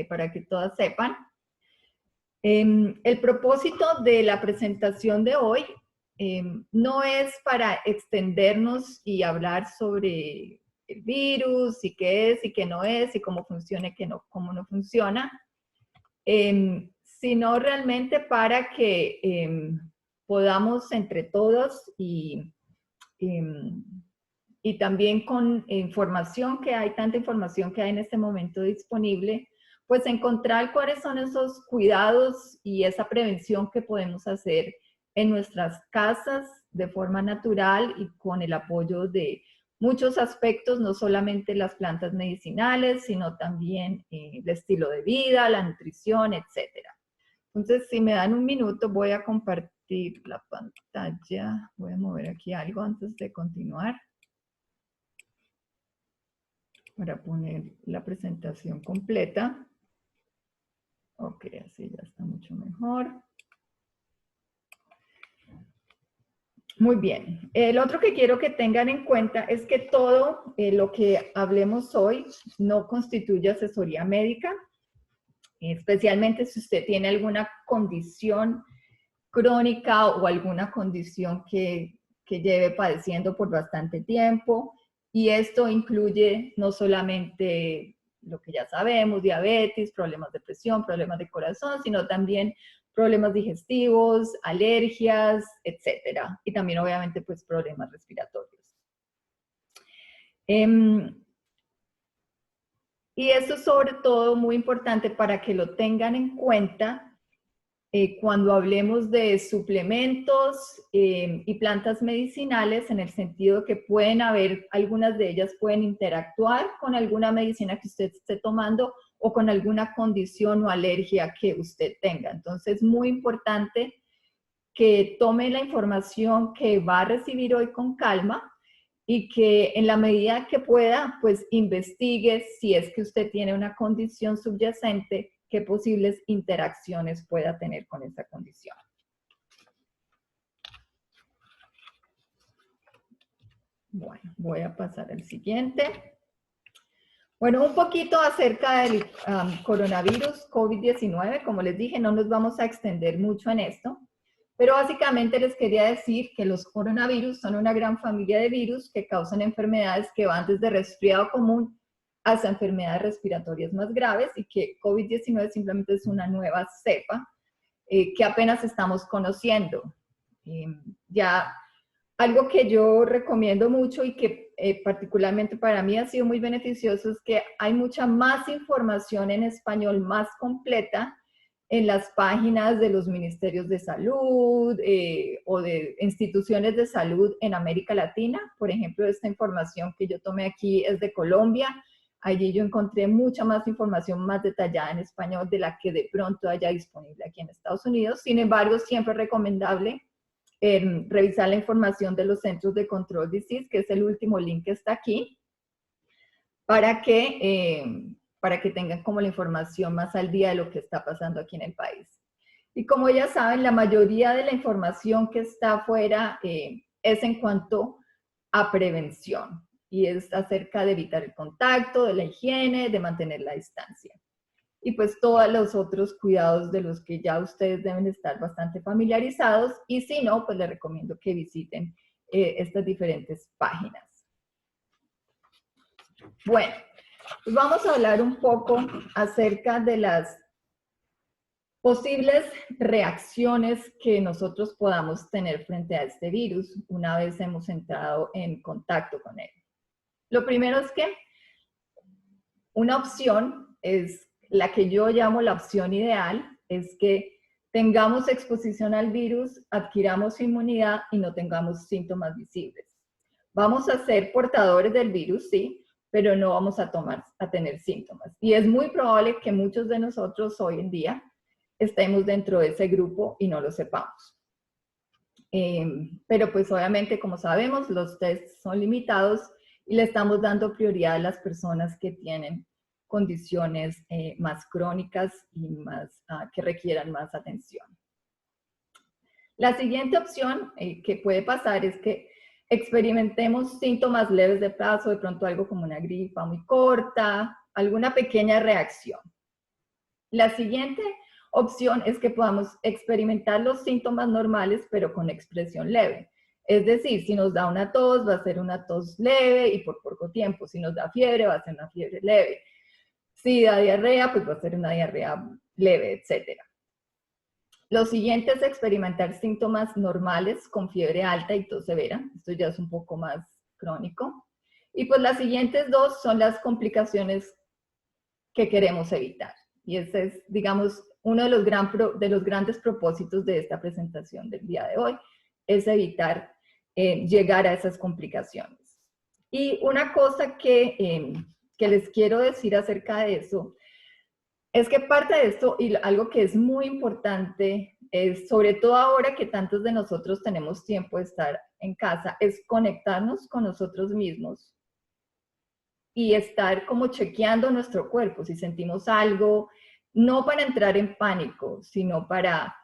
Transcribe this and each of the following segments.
para que todas sepan. El propósito de la presentación de hoy no es para extendernos y hablar sobre el virus y qué es y qué no es y cómo funciona y cómo no funciona, sino realmente para que podamos entre todos y también con información que hay, tanta información que hay en este momento disponible, pues encontrar cuáles son esos cuidados y esa prevención que podemos hacer en nuestras casas de forma natural y con el apoyo de muchos aspectos, no solamente las plantas medicinales, sino también el estilo de vida, la nutrición, etc. Entonces, si me dan un minuto, voy a compartir la pantalla. Voy a mover aquí algo antes de continuar, para poner la presentación completa. Ok, así ya está mucho mejor. Muy bien. El otro que quiero que tengan en cuenta es que todo lo que hablemos hoy no constituye asesoría médica, especialmente si usted tiene alguna condición crónica o alguna condición que lleve padeciendo por bastante tiempo. Y esto incluye no solamente lo que ya sabemos, diabetes, problemas de presión, problemas de corazón, sino también problemas digestivos, alergias, etc. Y también obviamente pues problemas respiratorios. Y esto es sobre todo muy importante para que lo tengan en cuenta cuando hablemos de suplementos y plantas medicinales, en el sentido que pueden haber, algunas de ellas pueden interactuar con alguna medicina que usted esté tomando o con alguna condición o alergia que usted tenga. Entonces, es muy importante que tome la información que va a recibir hoy con calma y que en la medida que pueda, pues investigue si es que usted tiene una condición subyacente, qué posibles interacciones pueda tener con esa condición. Bueno, voy a pasar al siguiente. Bueno, un poquito acerca del coronavirus COVID-19. Como les dije, no nos vamos a extender mucho en esto, pero básicamente les quería decir que los coronavirus son una gran familia de virus que causan enfermedades que van desde resfriado común hasta enfermedades respiratorias más graves, y que COVID-19 simplemente es una nueva cepa que apenas estamos conociendo. Ya algo que yo recomiendo mucho y que particularmente para mí ha sido muy beneficioso es que hay mucha más información en español más completa en las páginas de los ministerios de salud o de instituciones de salud en América Latina. Por ejemplo, esta información que yo tomé aquí es de Colombia. Allí yo encontré mucha más información más detallada en español de la que de pronto haya disponible aquí en Estados Unidos. Sin embargo, siempre es recomendable revisar la información de los Centros de Control Disease, que es el último link que está aquí, para que tengan como la información más al día de lo que está pasando aquí en el país. Y como ya saben, la mayoría de la información que está afuera es en cuanto a prevención, y es acerca de evitar el contacto, de la higiene, de mantener la distancia. Y pues todos los otros cuidados de los que ya ustedes deben estar bastante familiarizados, y si no, pues les recomiendo que visiten estas diferentes páginas. Bueno, pues vamos a hablar un poco acerca de las posibles reacciones que nosotros podamos tener frente a este virus una vez hemos entrado en contacto con él. Lo primero es que una opción es la que yo llamo la opción ideal, es que tengamos exposición al virus, adquiramos inmunidad y no tengamos síntomas visibles. Vamos a ser portadores del virus, sí, pero no vamos a tener síntomas. Y es muy probable que muchos de nosotros hoy en día estemos dentro de ese grupo y no lo sepamos. Pero pues obviamente, como sabemos, los tests son limitados y le estamos dando prioridad a las personas que tienen condiciones más crónicas y que requieran más atención. La siguiente opción que puede pasar es que experimentemos síntomas leves de plazo, de pronto algo como una gripa muy corta, alguna pequeña reacción. La siguiente opción es que podamos experimentar los síntomas normales, pero con expresión leve. Es decir, si nos da una tos, va a ser una tos leve y por poco tiempo. Si nos da fiebre, va a ser una fiebre leve. Si da diarrea, pues va a ser una diarrea leve, etc. Lo siguiente es experimentar síntomas normales con fiebre alta y tos severa. Esto ya es un poco más crónico. Y pues las siguientes dos son las complicaciones que queremos evitar. Y ese es, digamos, uno de los grandes propósitos de esta presentación del día de hoy, es evitar llegar a esas complicaciones. Y una cosa que les quiero decir acerca de eso, es que parte de esto, y algo que es muy importante, es sobre todo ahora que tantos de nosotros tenemos tiempo de estar en casa, es conectarnos con nosotros mismos y estar como chequeando nuestro cuerpo, si sentimos algo, no para entrar en pánico, sino para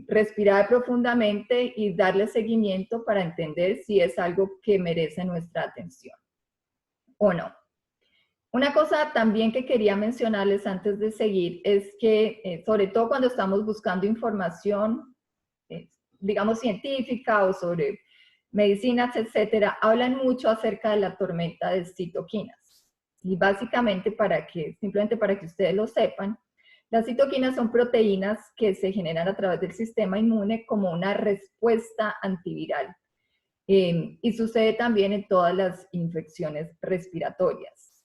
respirar profundamente y darle seguimiento para entender si es algo que merece nuestra atención o no. Una cosa también que quería mencionarles antes de seguir es que, sobre todo cuando estamos buscando información, digamos, científica o sobre medicinas, etcétera, hablan mucho acerca de la tormenta de citoquinas. Y básicamente, simplemente para que ustedes lo sepan, las citoquinas son proteínas que se generan a través del sistema inmune como una respuesta antiviral. Y sucede también en todas las infecciones respiratorias.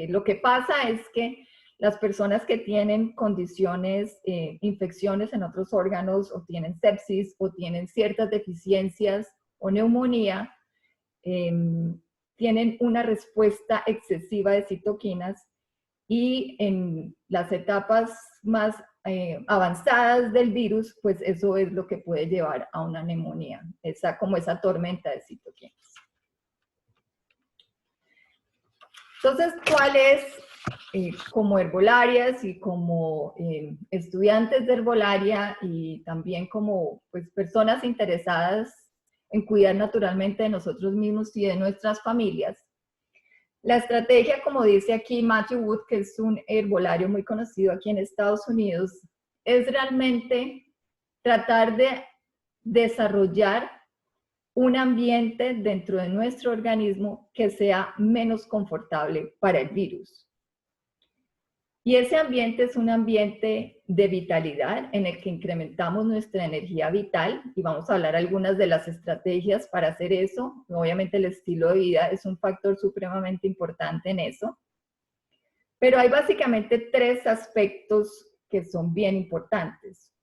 Lo que pasa es que las personas que tienen condiciones, infecciones en otros órganos, o tienen sepsis, o tienen ciertas deficiencias o neumonía, tienen una respuesta excesiva de citoquinas, y en las etapas más avanzadas del virus, pues eso es lo que puede llevar a una neumonía, como esa tormenta de citoquinas. Entonces, ¿cuáles, como herbolarias y como estudiantes de herbolaria y también como pues, personas interesadas en cuidar naturalmente de nosotros mismos y de nuestras familias? La estrategia, como dice aquí Matthew Wood, que es un herbolario muy conocido aquí en Estados Unidos, es realmente tratar de desarrollar un ambiente dentro de nuestro organismo que sea menos confortable para el virus. Y ese ambiente es un ambiente de vitalidad en el que incrementamos nuestra energía vital, y vamos a hablar algunas de las estrategias para hacer eso. Obviamente el estilo de vida es un factor supremamente importante en eso. Pero hay básicamente 3 aspectos que son bien importantes.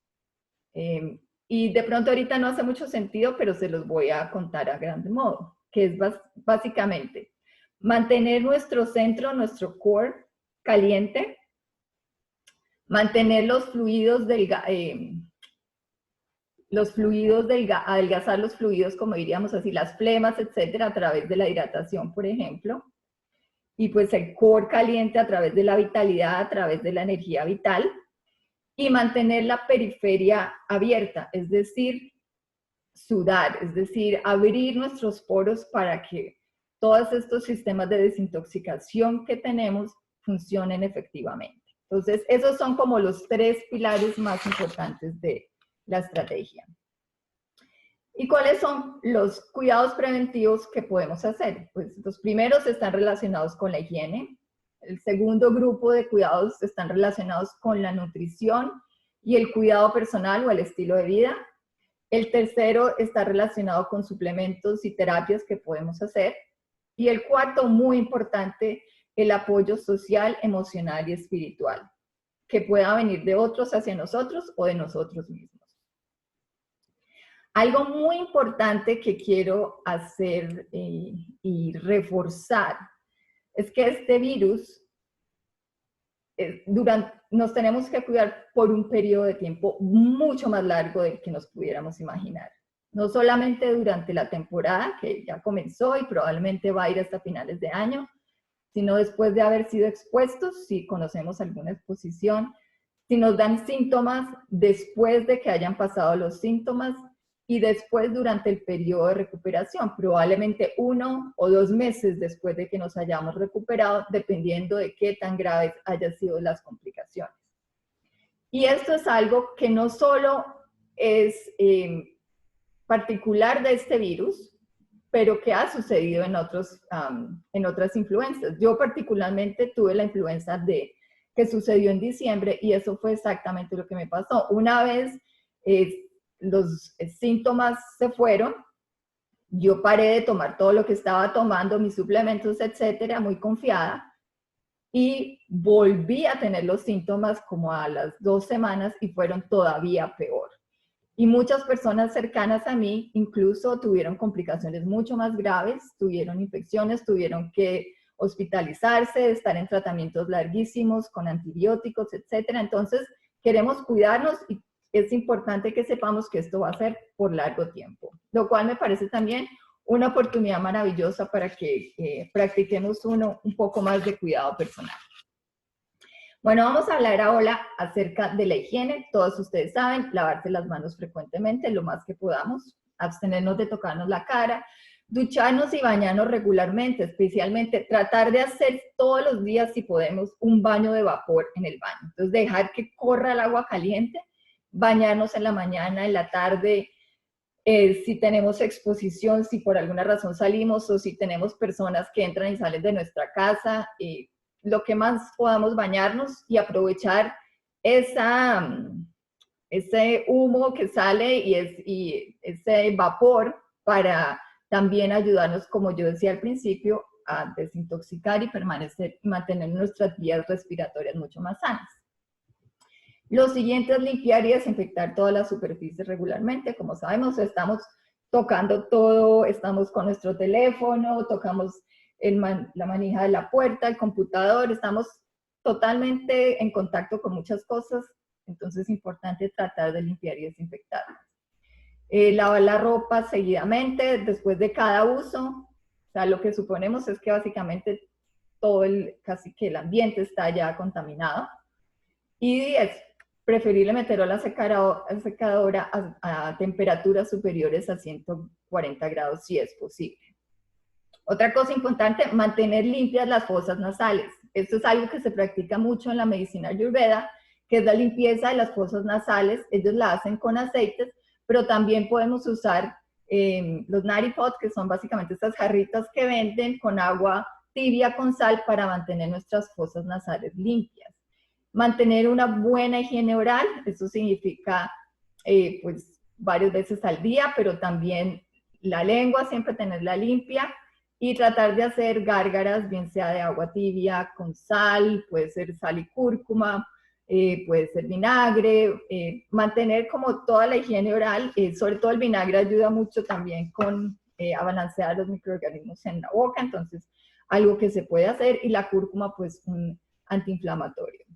Y de pronto ahorita no hace mucho sentido, pero se los voy a contar a grande modo, que es básicamente mantener nuestro centro, nuestro core caliente, mantener adelgazar los fluidos, como diríamos así, las flemas, etcétera, a través de la hidratación, por ejemplo, y pues el core caliente a través de la vitalidad, a través de la energía vital, y mantener la periferia abierta, es decir, sudar, es decir, abrir nuestros poros para que todos estos sistemas de desintoxicación que tenemos funcionen efectivamente. Entonces, esos son como los 3 pilares más importantes de la estrategia. ¿Y cuáles son los cuidados preventivos que podemos hacer? Pues los primeros están relacionados con la higiene. El segundo grupo de cuidados están relacionados con la nutrición y el cuidado personal o el estilo de vida. El tercero está relacionado con suplementos y terapias que podemos hacer. Y el cuarto, muy importante, el apoyo social, emocional y espiritual, que pueda venir de otros hacia nosotros o de nosotros mismos. Algo muy importante que quiero hacer y reforzar es que este virus, nos tenemos que cuidar por un periodo de tiempo mucho más largo del que nos pudiéramos imaginar. No solamente durante la temporada, que ya comenzó y probablemente va a ir hasta finales de año, sino después de haber sido expuestos, si conocemos alguna exposición, si nos dan síntomas después de que hayan pasado los síntomas, y después durante el periodo de recuperación, probablemente 1 o 2 meses después de que nos hayamos recuperado, dependiendo de qué tan graves hayan sido las complicaciones. Y esto es algo que no solo es particular de este virus, pero que ha sucedido en otras influencias. Yo particularmente tuve la influenza D, que sucedió en diciembre, y eso fue exactamente lo que me pasó. Una vez los síntomas se fueron, yo paré de tomar todo lo que estaba tomando, mis suplementos, etcétera, muy confiada, y volví a tener los síntomas como a las 2 semanas y fueron todavía peor. Y muchas personas cercanas a mí incluso tuvieron complicaciones mucho más graves, tuvieron infecciones, tuvieron que hospitalizarse, estar en tratamientos larguísimos con antibióticos, etcétera. Entonces, queremos cuidarnos y es importante que sepamos que esto va a ser por largo tiempo, lo cual me parece también una oportunidad maravillosa para que practiquemos un poco más de cuidado personal. Bueno, vamos a hablar ahora acerca de la higiene. Todos ustedes saben, lavarse las manos frecuentemente, lo más que podamos, abstenernos de tocarnos la cara, ducharnos y bañarnos regularmente, especialmente tratar de hacer todos los días, si podemos, un baño de vapor en el baño. Entonces, dejar que corra el agua caliente, bañarnos en la mañana, en la tarde, si tenemos exposición, si por alguna razón salimos o si tenemos personas que entran y salen de nuestra casa, lo que más podamos bañarnos y aprovechar ese humo que sale y ese vapor para también ayudarnos, como yo decía al principio, a desintoxicar y mantener nuestras vías respiratorias mucho más sanas. Lo siguiente es limpiar y desinfectar todas las superficies regularmente. Como sabemos, estamos tocando todo, estamos con nuestro teléfono, tocamos la manija de la puerta, el computador, estamos totalmente en contacto con muchas cosas, entonces es importante tratar de limpiar y desinfectarlas. Lavar la ropa seguidamente, después de cada uso, o sea, lo que suponemos es que básicamente casi que el ambiente está ya contaminado. Y es preferible meterlo a la secadora a temperaturas superiores a 140 grados si es posible. Otra cosa importante, mantener limpias las fosas nasales. Esto es algo que se practica mucho en la medicina ayurveda, que es la limpieza de las fosas nasales. Ellos la hacen con aceites, pero también podemos usar los nari pot, que son básicamente estas jarritas que venden con agua tibia con sal para mantener nuestras fosas nasales limpias. Mantener una buena higiene oral, eso significa pues varias veces al día, pero también la lengua, siempre tenerla limpia, y tratar de hacer gárgaras, bien sea de agua tibia con sal, puede ser sal y cúrcuma, puede ser vinagre, mantener como toda la higiene oral, sobre todo el vinagre ayuda mucho también a balancear los microorganismos en la boca, entonces algo que se puede hacer, y la cúrcuma pues un antiinflamatorio.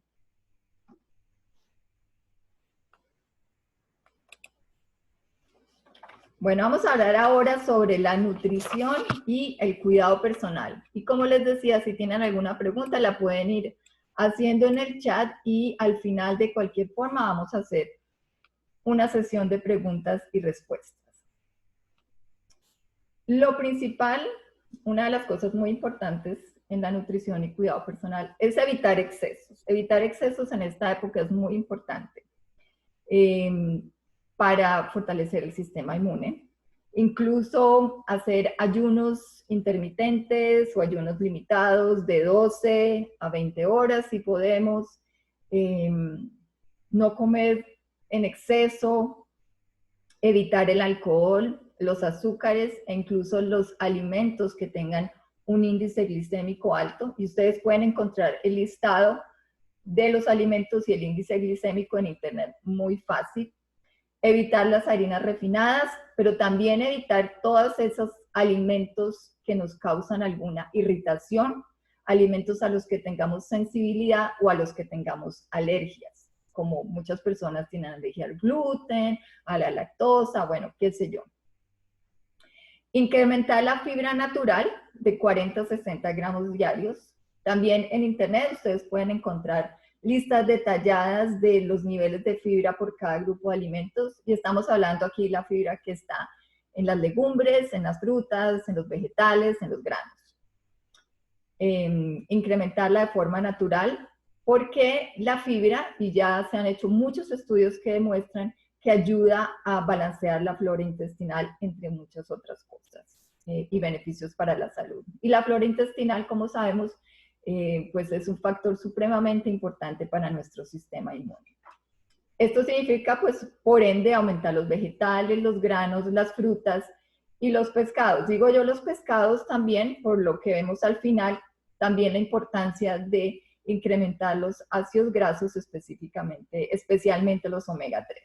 Bueno, vamos a hablar ahora sobre la nutrición y el cuidado personal. Y como les decía, si tienen alguna pregunta, la pueden ir haciendo en el chat y al final de cualquier forma vamos a hacer una sesión de preguntas y respuestas. Lo principal, una de las cosas muy importantes en la nutrición y cuidado personal es evitar excesos. Evitar excesos en esta época es muy importante. Para fortalecer el sistema inmune. Incluso hacer ayunos intermitentes o ayunos limitados de 12 a 20 horas si podemos. No comer en exceso, evitar el alcohol, los azúcares e incluso los alimentos que tengan un índice glicémico alto. Y ustedes pueden encontrar el listado de los alimentos y el índice glicémico en internet muy fácil. Evitar las harinas refinadas, pero también evitar todos esos alimentos que nos causan alguna irritación, alimentos a los que tengamos sensibilidad o a los que tengamos alergias, como muchas personas tienen alergia al gluten, a la lactosa, bueno, qué sé yo. Incrementar la fibra natural de 40 a 60 gramos diarios. También en internet ustedes pueden encontrar listas detalladas de los niveles de fibra por cada grupo de alimentos, y estamos hablando aquí de la fibra que está en las legumbres, en las frutas, en los vegetales, en los granos. Incrementarla de forma natural, porque la fibra, y ya se han hecho muchos estudios que demuestran que ayuda a balancear la flora intestinal, entre muchas otras cosas, y beneficios para la salud. Y la flora intestinal, como sabemos, pues es un factor supremamente importante para nuestro sistema inmune. Esto significa, pues, por ende, aumentar los vegetales, los granos, las frutas y los pescados. Digo yo los pescados también, por lo que vemos al final, también la importancia de incrementar los ácidos grasos específicamente, especialmente los omega 3.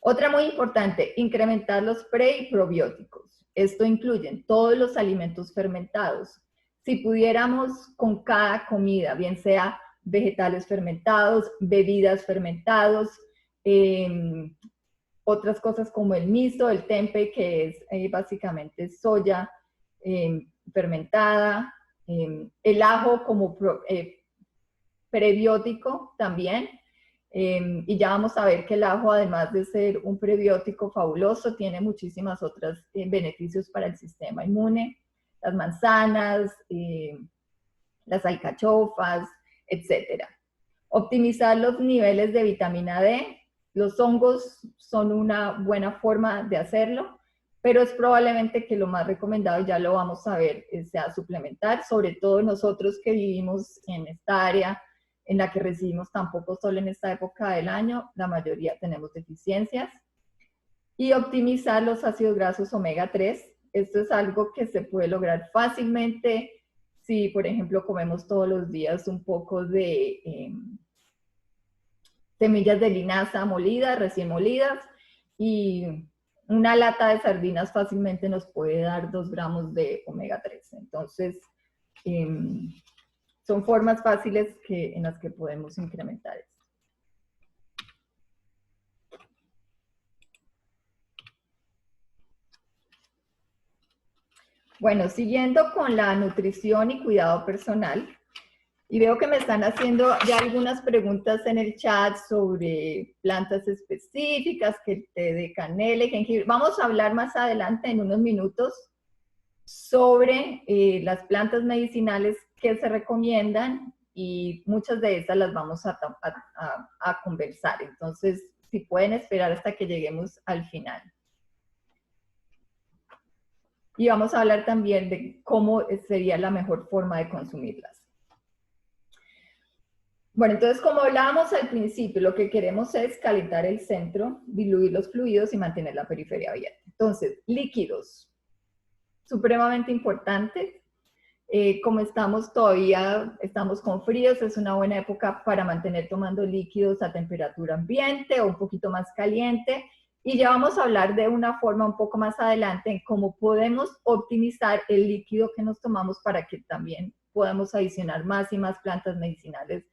Otra muy importante, incrementar los pre y probióticos. Esto incluye todos los alimentos fermentados. Si pudiéramos con cada comida, bien sea vegetales fermentados, bebidas fermentados, otras cosas como el miso, el tempeh, que es básicamente soya fermentada, el ajo como prebiótico también. Y ya vamos a ver que el ajo, además de ser un prebiótico fabuloso, tiene muchísimas otros beneficios para el sistema inmune. Las manzanas, las alcachofas, etc. Optimizar los niveles de vitamina D. Los hongos son una buena forma de hacerlo, pero es probablemente que lo más recomendado, ya lo vamos a ver, sea suplementar, sobre todo nosotros que vivimos en esta área en la que recibimos tan poco sol en esta época del año, la mayoría tenemos deficiencias. Y optimizar los ácidos grasos omega 3. Esto es algo que se puede lograr fácilmente si, por ejemplo, comemos todos los días un poco de semillas de linaza molidas, recién molidas, y una lata de sardinas fácilmente nos puede dar 2 gramos de omega 3. Entonces, son formas fáciles en las que podemos incrementar esto. Bueno, siguiendo con la nutrición y cuidado personal, y veo que me están haciendo ya algunas preguntas en el chat sobre plantas específicas, que el té de canela y jengibre. Vamos a hablar más adelante, en unos minutos, sobre las plantas medicinales que se recomiendan, y muchas de estas las vamos a conversar. Entonces, si pueden esperar hasta que lleguemos al final. Y vamos a hablar también de cómo sería la mejor forma de consumirlas. Bueno, entonces, como hablábamos al principio, lo que queremos es calentar el centro, diluir los fluidos y mantener la periferia abierta. Entonces, líquidos, supremamente importante. Como estamos con fríos, es una buena época para mantener tomando líquidos a temperatura ambiente o un poquito más caliente. Y ya vamos a hablar de una forma un poco más adelante en cómo podemos optimizar el líquido que nos tomamos para que también podamos adicionar más y más plantas medicinales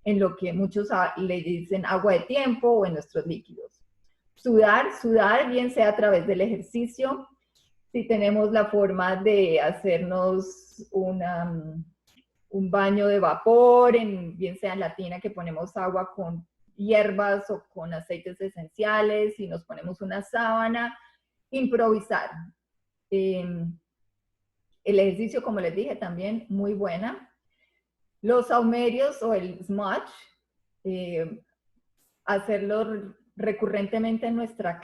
en lo que muchos le dicen agua de tiempo o en nuestros líquidos. Sudar, bien sea a través del ejercicio. Si tenemos la forma de hacernos un baño de vapor, bien sea en la tina que ponemos agua con hierbas o con aceites esenciales y nos ponemos una sábana, improvisar. El ejercicio, como les dije, también muy buena. Los saumerios o el smudge, hacerlo recurrentemente en nuestra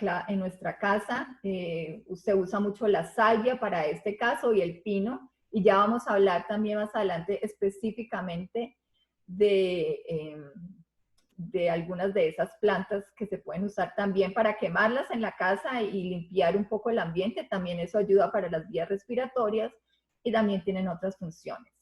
casa. Se usa mucho la salvia para este caso y el pino, y ya vamos a hablar también más adelante específicamente de algunas de esas plantas que se pueden usar también para quemarlas en la casa y limpiar un poco el ambiente. También eso ayuda para las vías respiratorias y también tienen otras funciones.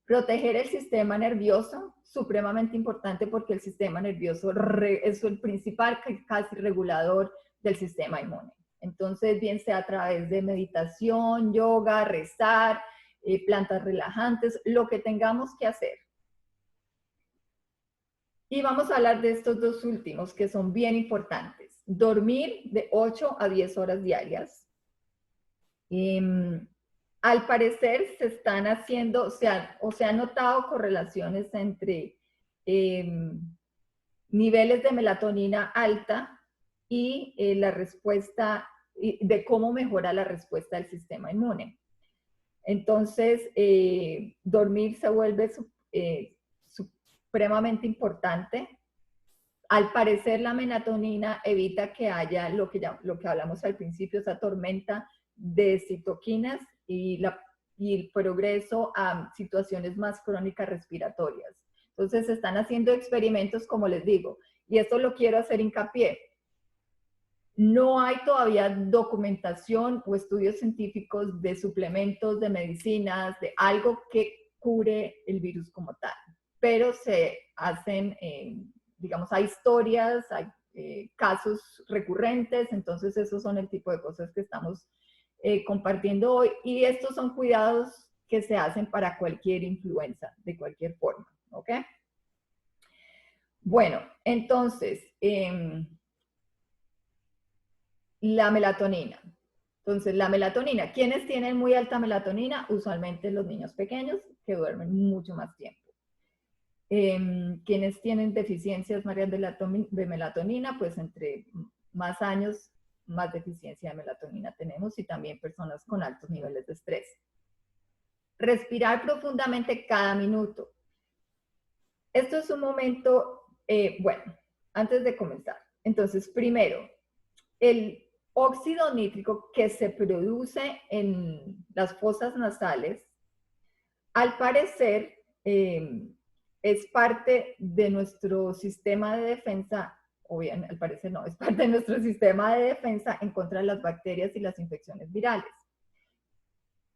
Proteger el sistema nervioso, supremamente importante, porque el sistema nervioso es el principal casi regulador del sistema inmune. Entonces, bien sea a través de meditación, yoga, rezar, plantas relajantes, lo que tengamos que hacer. Y vamos a hablar de estos dos últimos que son bien importantes. Dormir de 8 a 10 horas diarias. al parecer se están haciendo, se han notado correlaciones entre niveles de melatonina alta y la respuesta, de cómo mejora la respuesta del sistema inmune. Entonces, dormir se vuelve supremamente importante. Al parecer, la melatonina evita que haya lo que hablamos al principio, esa tormenta de citoquinas y el progreso a situaciones más crónicas respiratorias. Entonces, se están haciendo experimentos, como les digo, y esto lo quiero hacer hincapié. No hay todavía documentación o estudios científicos de suplementos, de medicinas, de algo que cure el virus como tal, pero se hacen, digamos, hay historias, hay casos recurrentes, entonces esos son el tipo de cosas que estamos compartiendo hoy, y estos son cuidados que se hacen para cualquier influenza, de cualquier forma, ¿ok? Bueno, entonces, la melatonina. Entonces, la melatonina, ¿quiénes tienen muy alta melatonina? Usualmente los niños pequeños que duermen mucho más tiempo. Quienes tienen deficiencias más de melatonina, pues entre más años, más deficiencia de melatonina tenemos, y también personas con altos niveles de estrés. Respirar profundamente cada minuto. Esto es un momento, bueno, antes de comenzar. Entonces, primero, el óxido nítrico que se produce en las fosas nasales, al parecer, es parte de nuestro sistema de defensa, o bien, al parecer no, es parte de nuestro sistema de defensa en contra de las bacterias y las infecciones virales.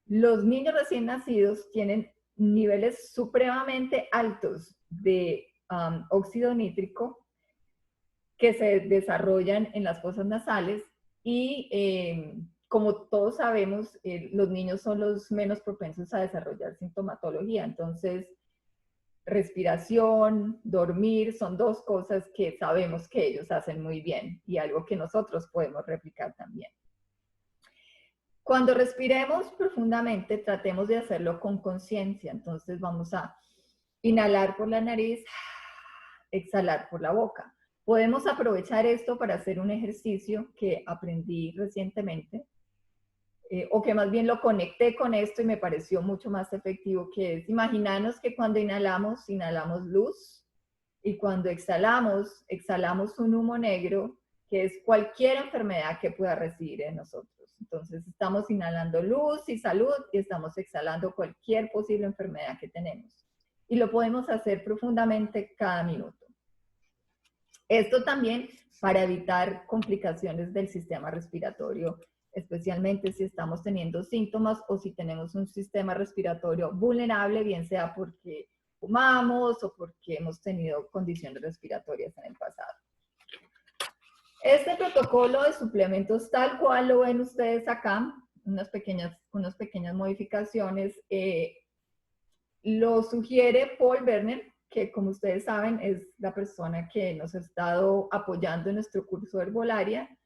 Los niños recién nacidos tienen niveles supremamente altos de óxido nítrico que se desarrollan en las fosas nasales y como todos sabemos, los niños son los menos propensos a desarrollar sintomatología. Entonces, respiración, dormir, son dos cosas que sabemos que ellos hacen muy bien y algo que nosotros podemos replicar también. Cuando respiremos profundamente, tratemos de hacerlo con conciencia. Entonces vamos a inhalar por la nariz, exhalar por la boca. Podemos aprovechar esto para hacer un ejercicio que aprendí recientemente, o que más bien lo conecté con esto y me pareció mucho más efectivo, que es imaginarnos que cuando inhalamos, inhalamos luz, y cuando exhalamos, exhalamos un humo negro, que es cualquier enfermedad que pueda residir en nosotros. Entonces estamos inhalando luz y salud y estamos exhalando cualquier posible enfermedad que tenemos. Y lo podemos hacer profundamente cada minuto. Esto también para evitar complicaciones del sistema respiratorio, especialmente si estamos teniendo síntomas o si tenemos un sistema respiratorio vulnerable, bien sea porque fumamos o porque hemos tenido condiciones respiratorias en el pasado. Este protocolo de suplementos, tal cual lo ven ustedes acá, unas pequeñas modificaciones, lo sugiere Paul Werner, que como ustedes saben es la persona que nos ha estado apoyando en nuestro curso de herbolaria,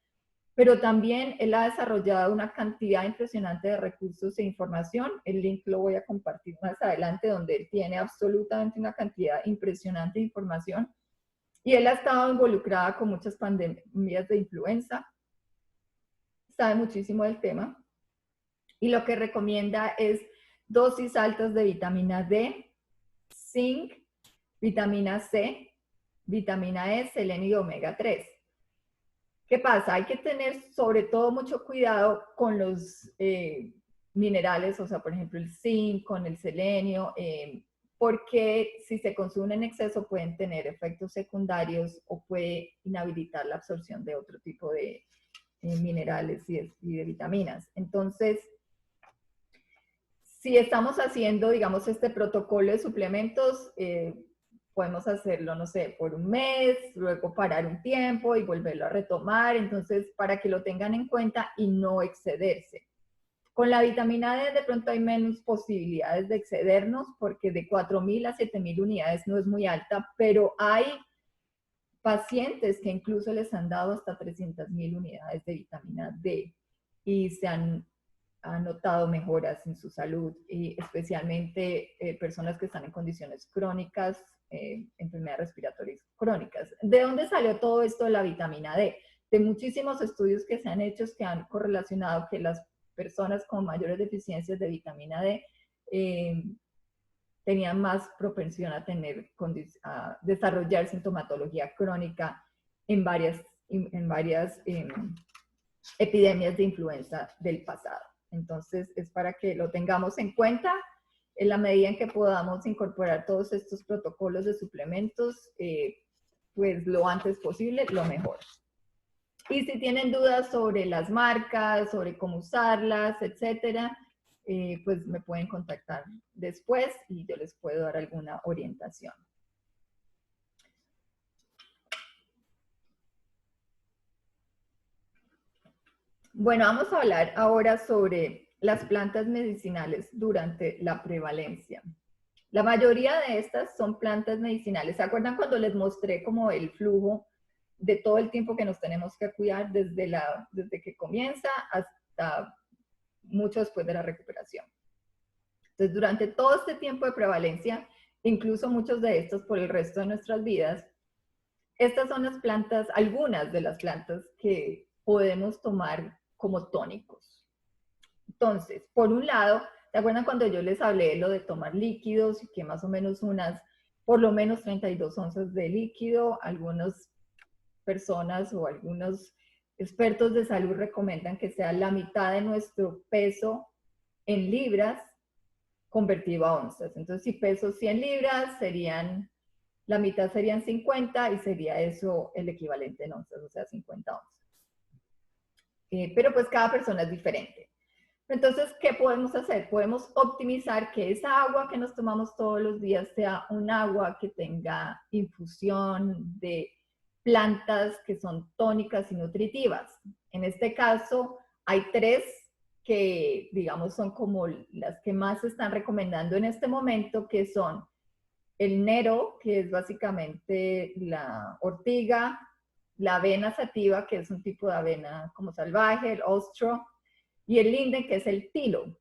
pero también él ha desarrollado una cantidad impresionante de recursos e información. El link lo voy a compartir más adelante, donde él tiene absolutamente una cantidad impresionante de información. Y él ha estado involucrada con muchas pandemias de influenza, sabe muchísimo del tema. Y lo que recomienda es dosis altas de vitamina D, zinc, vitamina C, vitamina E, selenio y omega 3. ¿Qué pasa? Hay que tener sobre todo mucho cuidado con los minerales, o sea, por ejemplo, el zinc, con el selenio, porque si se consumen en exceso pueden tener efectos secundarios o puede inhabilitar la absorción de otro tipo de minerales y de vitaminas. Entonces, si estamos haciendo, digamos, este protocolo de suplementos, podemos hacerlo, no sé, por un mes, luego parar un tiempo y volverlo a retomar. Entonces, para que lo tengan en cuenta y no excederse. Con la vitamina D de pronto hay menos posibilidades de excedernos porque de 4.000 a 7.000 unidades no es muy alta, pero hay pacientes que incluso les han dado hasta 300.000 unidades de vitamina D y se han han notado mejoras en su salud, y especialmente personas que están en condiciones crónicas, enfermedades respiratorias crónicas. ¿De dónde salió todo esto de la vitamina D? De muchísimos estudios que se han hecho que han correlacionado que las personas con mayores deficiencias de vitamina D tenían más propensión a desarrollar sintomatología crónica en varias epidemias de influenza del pasado. Entonces, es para que lo tengamos en cuenta en la medida en que podamos incorporar todos estos protocolos de suplementos, pues lo antes posible, lo mejor. Y si tienen dudas sobre las marcas, sobre cómo usarlas, etcétera, pues me pueden contactar después y yo les puedo dar alguna orientación. Bueno, vamos a hablar ahora sobre las plantas medicinales durante la prevalencia. La mayoría de estas son plantas medicinales. ¿Se acuerdan cuando les mostré como el flujo de todo el tiempo que nos tenemos que cuidar desde que comienza hasta mucho después de la recuperación? Entonces, durante todo este tiempo de prevalencia, incluso muchos de estos por el resto de nuestras vidas, estas son las plantas, algunas de las plantas que podemos tomar como tónicos. Entonces, por un lado, ¿se acuerdan cuando yo les hablé de lo de tomar líquidos y que más o menos por lo menos 32 onzas de líquido? Algunas personas o algunos expertos de salud recomiendan que sea la mitad de nuestro peso en libras convertido a onzas. Entonces, si peso 100 libras, la mitad serían 50 y sería eso el equivalente en onzas, o sea, 50 onzas. Pero pues cada persona es diferente. Entonces, ¿qué podemos hacer? Podemos optimizar que esa agua que nos tomamos todos los días sea un agua que tenga infusión de plantas que son tónicas y nutritivas. En este caso, hay 3 que, digamos, son como las que más se están recomendando en este momento, que son el nero, que es básicamente la ortiga, la avena sativa, que es un tipo de avena como salvaje, el ostro, y el linden, que es el tilo.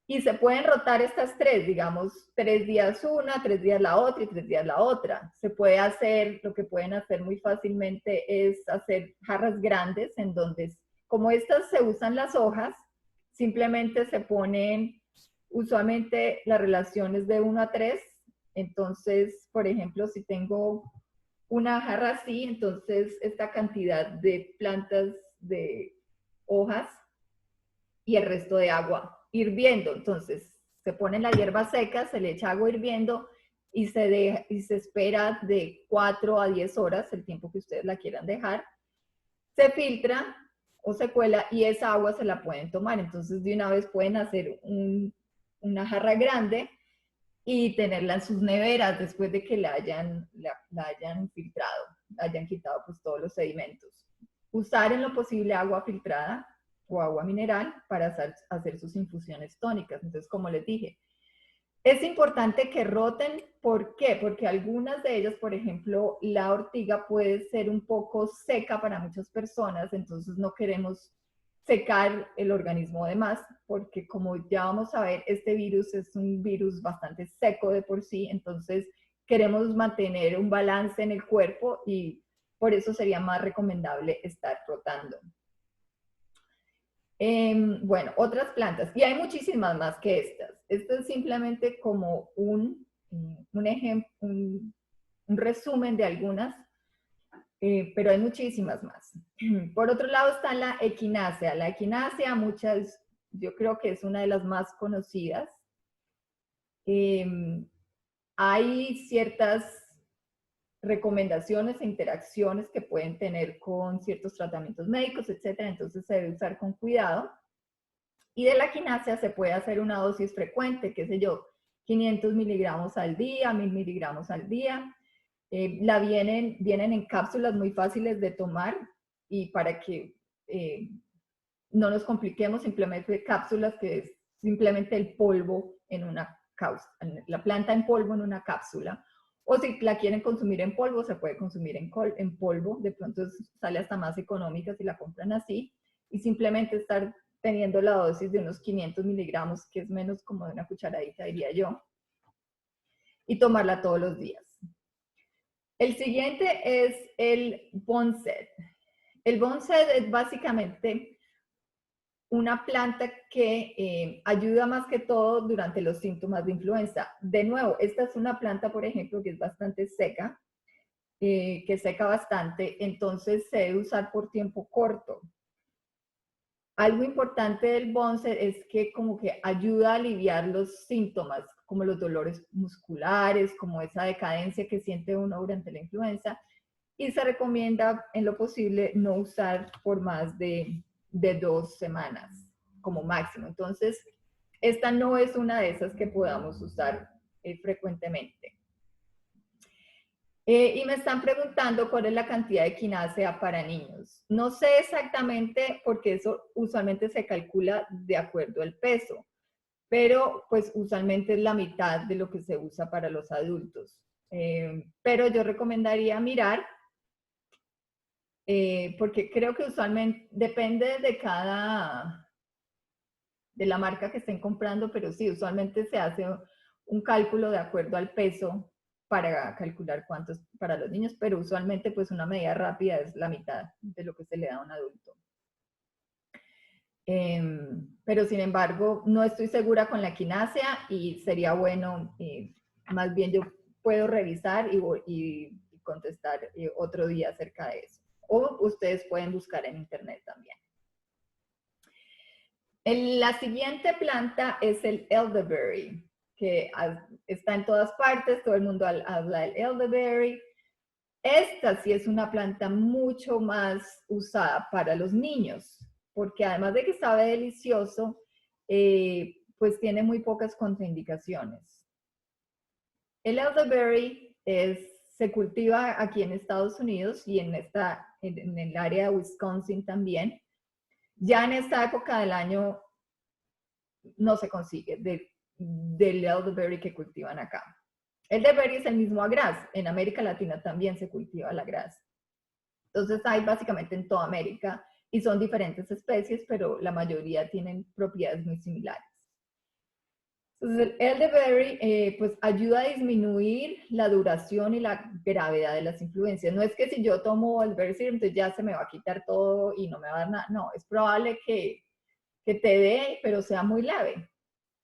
Y se pueden rotar estas 3, digamos, 3 días una, 3 días la otra y 3 días la otra. Se puede hacer, lo que pueden hacer muy fácilmente es hacer jarras grandes en donde, como estas se usan las hojas, simplemente se ponen, usualmente la relación es de 1 a 3. Entonces, por ejemplo, si tengo una jarra así, entonces esta cantidad de plantas de hojas y el resto de agua hirviendo. Entonces, se pone la hierba seca, se le echa agua hirviendo y se espera de 4 a 10 horas, el tiempo que ustedes la quieran dejar. Se filtra o se cuela y esa agua se la pueden tomar. Entonces, de una vez pueden hacer una jarra grande y tenerla en sus neveras después de que la hayan filtrado, hayan quitado pues todos los sedimentos. Usar en lo posible agua filtrada o agua mineral para hacer sus infusiones tónicas. Entonces, como les dije, es importante que roten. ¿Por qué? Porque algunas de ellas, por ejemplo, la ortiga puede ser un poco seca para muchas personas, entonces no queremos secar el organismo de más, porque como ya vamos a ver, este virus es un virus bastante seco de por sí, entonces queremos mantener un balance en el cuerpo y por eso sería más recomendable estar rotando. Bueno, otras plantas, y hay muchísimas más que estas. Esto es simplemente como un ejemplo, un resumen de algunas, pero hay muchísimas más. Por otro lado está la equinácea. La equinácea, yo creo que es una de las más conocidas. Hay ciertas recomendaciones e interacciones que pueden tener con ciertos tratamientos médicos, etcétera, entonces se debe usar con cuidado. Y de la equinácea se puede hacer una dosis frecuente, qué sé yo, 500 miligramos al día, 1000 miligramos al día. Vienen en cápsulas muy fáciles de tomar y para que no nos compliquemos, simplemente cápsulas que es simplemente el polvo en una la planta en polvo en una cápsula. O si la quieren consumir en polvo, se puede consumir en polvo. De pronto sale hasta más económica si la compran así. Y simplemente estar teniendo la dosis de unos 500 miligramos, que es menos como de una cucharadita, diría yo, y tomarla todos los días. El siguiente es el Boneset. El Boneset es básicamente una planta que ayuda más que todo durante los síntomas de influenza. De nuevo, esta es una planta, por ejemplo, que es bastante seca, que seca bastante, entonces se debe usar por tiempo corto. Algo importante del Boneset es que como que ayuda a aliviar los síntomas, como los dolores musculares, como esa decadencia que siente uno durante la influenza, y se recomienda en lo posible no usar por más de 2 semanas como máximo. Entonces, esta no es una de esas que podamos usar frecuentemente. Y me están preguntando cuál es la cantidad de quinacea para niños. No sé exactamente porque eso usualmente se calcula de acuerdo al peso, pero pues usualmente es la mitad de lo que se usa para los adultos. Pero yo recomendaría mirar, porque creo que usualmente depende de la marca que estén comprando, pero sí, usualmente se hace un cálculo de acuerdo al peso para calcular cuántos para los niños, pero usualmente pues una medida rápida es la mitad de lo que se le da a un adulto. Pero sin embargo, no estoy segura con la quinacea y sería bueno, más bien yo puedo revisar y contestar otro día acerca de eso. O ustedes pueden buscar en internet también. La siguiente planta es el elderberry, que está en todas partes, todo el mundo habla del elderberry. Esta sí es una planta mucho más usada para los niños, porque además de que sabe delicioso, pues tiene muy pocas contraindicaciones. El elderberry se cultiva aquí en Estados Unidos y en el área de Wisconsin también. Ya en esta época del año no se consigue del elderberry que cultivan acá. Elderberry es el mismo agraz. En América Latina también se cultiva la agraz. Entonces hay básicamente en toda América y son diferentes especies, pero la mayoría tienen propiedades muy similares. Entonces el elderberry pues ayuda a disminuir la duración y la gravedad de las influencias. No es que si yo tomo elderberry serum, entonces ya se me va a quitar todo y no me va a dar nada. No, es probable que te dé, pero sea muy leve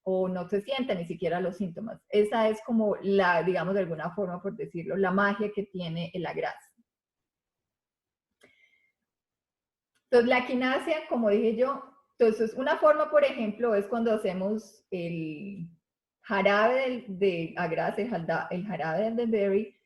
o no se sienta ni siquiera los síntomas. Esa es como la, digamos de alguna forma, por decirlo, la magia que tiene el agraz. Entonces, la quinacea, como dije yo, entonces una forma, por ejemplo, es cuando hacemos el jarabe de agraz, el jarabe de elderberry,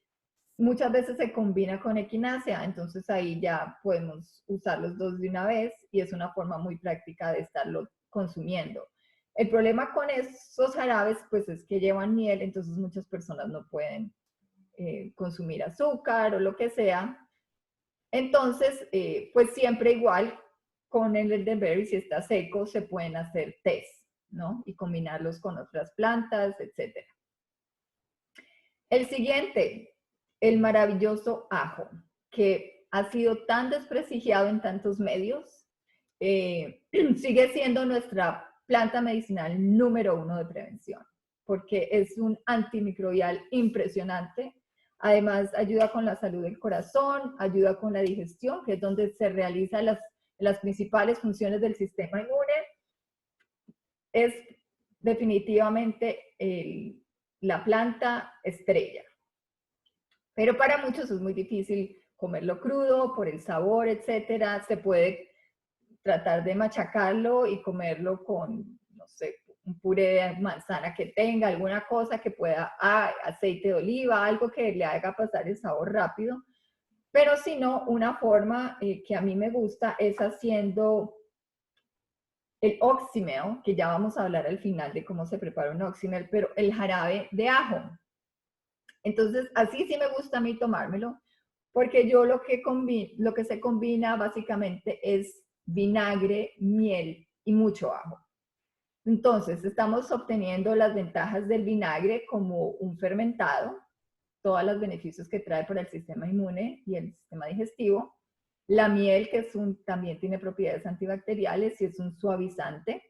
muchas veces se combina con equinacea, entonces ahí ya podemos usar los dos de una vez y es una forma muy práctica de estarlo consumiendo. El problema con esos jarabes, pues es que llevan miel, entonces muchas personas no pueden consumir azúcar o lo que sea. Entonces, pues siempre igual, con el elderberry, si está seco, se pueden hacer tés, ¿no? Y combinarlos con otras plantas, etc. El siguiente, el maravilloso ajo, que ha sido tan desprestigiado en tantos medios, sigue siendo nuestra planta medicinal número 1 de prevención, porque es un antimicrobial impresionante. Además, ayuda con la salud del corazón, ayuda con la digestión, que es donde se realizan las principales funciones del sistema inmune. Es definitivamente la planta estrella. Pero para muchos es muy difícil comerlo crudo por el sabor, etcétera. Se puede tratar de machacarlo y comerlo con, no sé, un puré de manzana que tenga, alguna cosa que pueda, aceite de oliva, algo que le haga pasar el sabor rápido. Pero si no, una forma que a mí me gusta es haciendo el oxymel, que ya vamos a hablar al final de cómo se prepara un oxymel, pero el jarabe de ajo. Entonces, así sí me gusta a mí tomármelo, porque yo lo que se combina básicamente es vinagre, miel y mucho ajo. Entonces, estamos obteniendo las ventajas del vinagre como un fermentado, todos los beneficios que trae para el sistema inmune y el sistema digestivo. La miel, que también tiene propiedades antibacteriales y es un suavizante.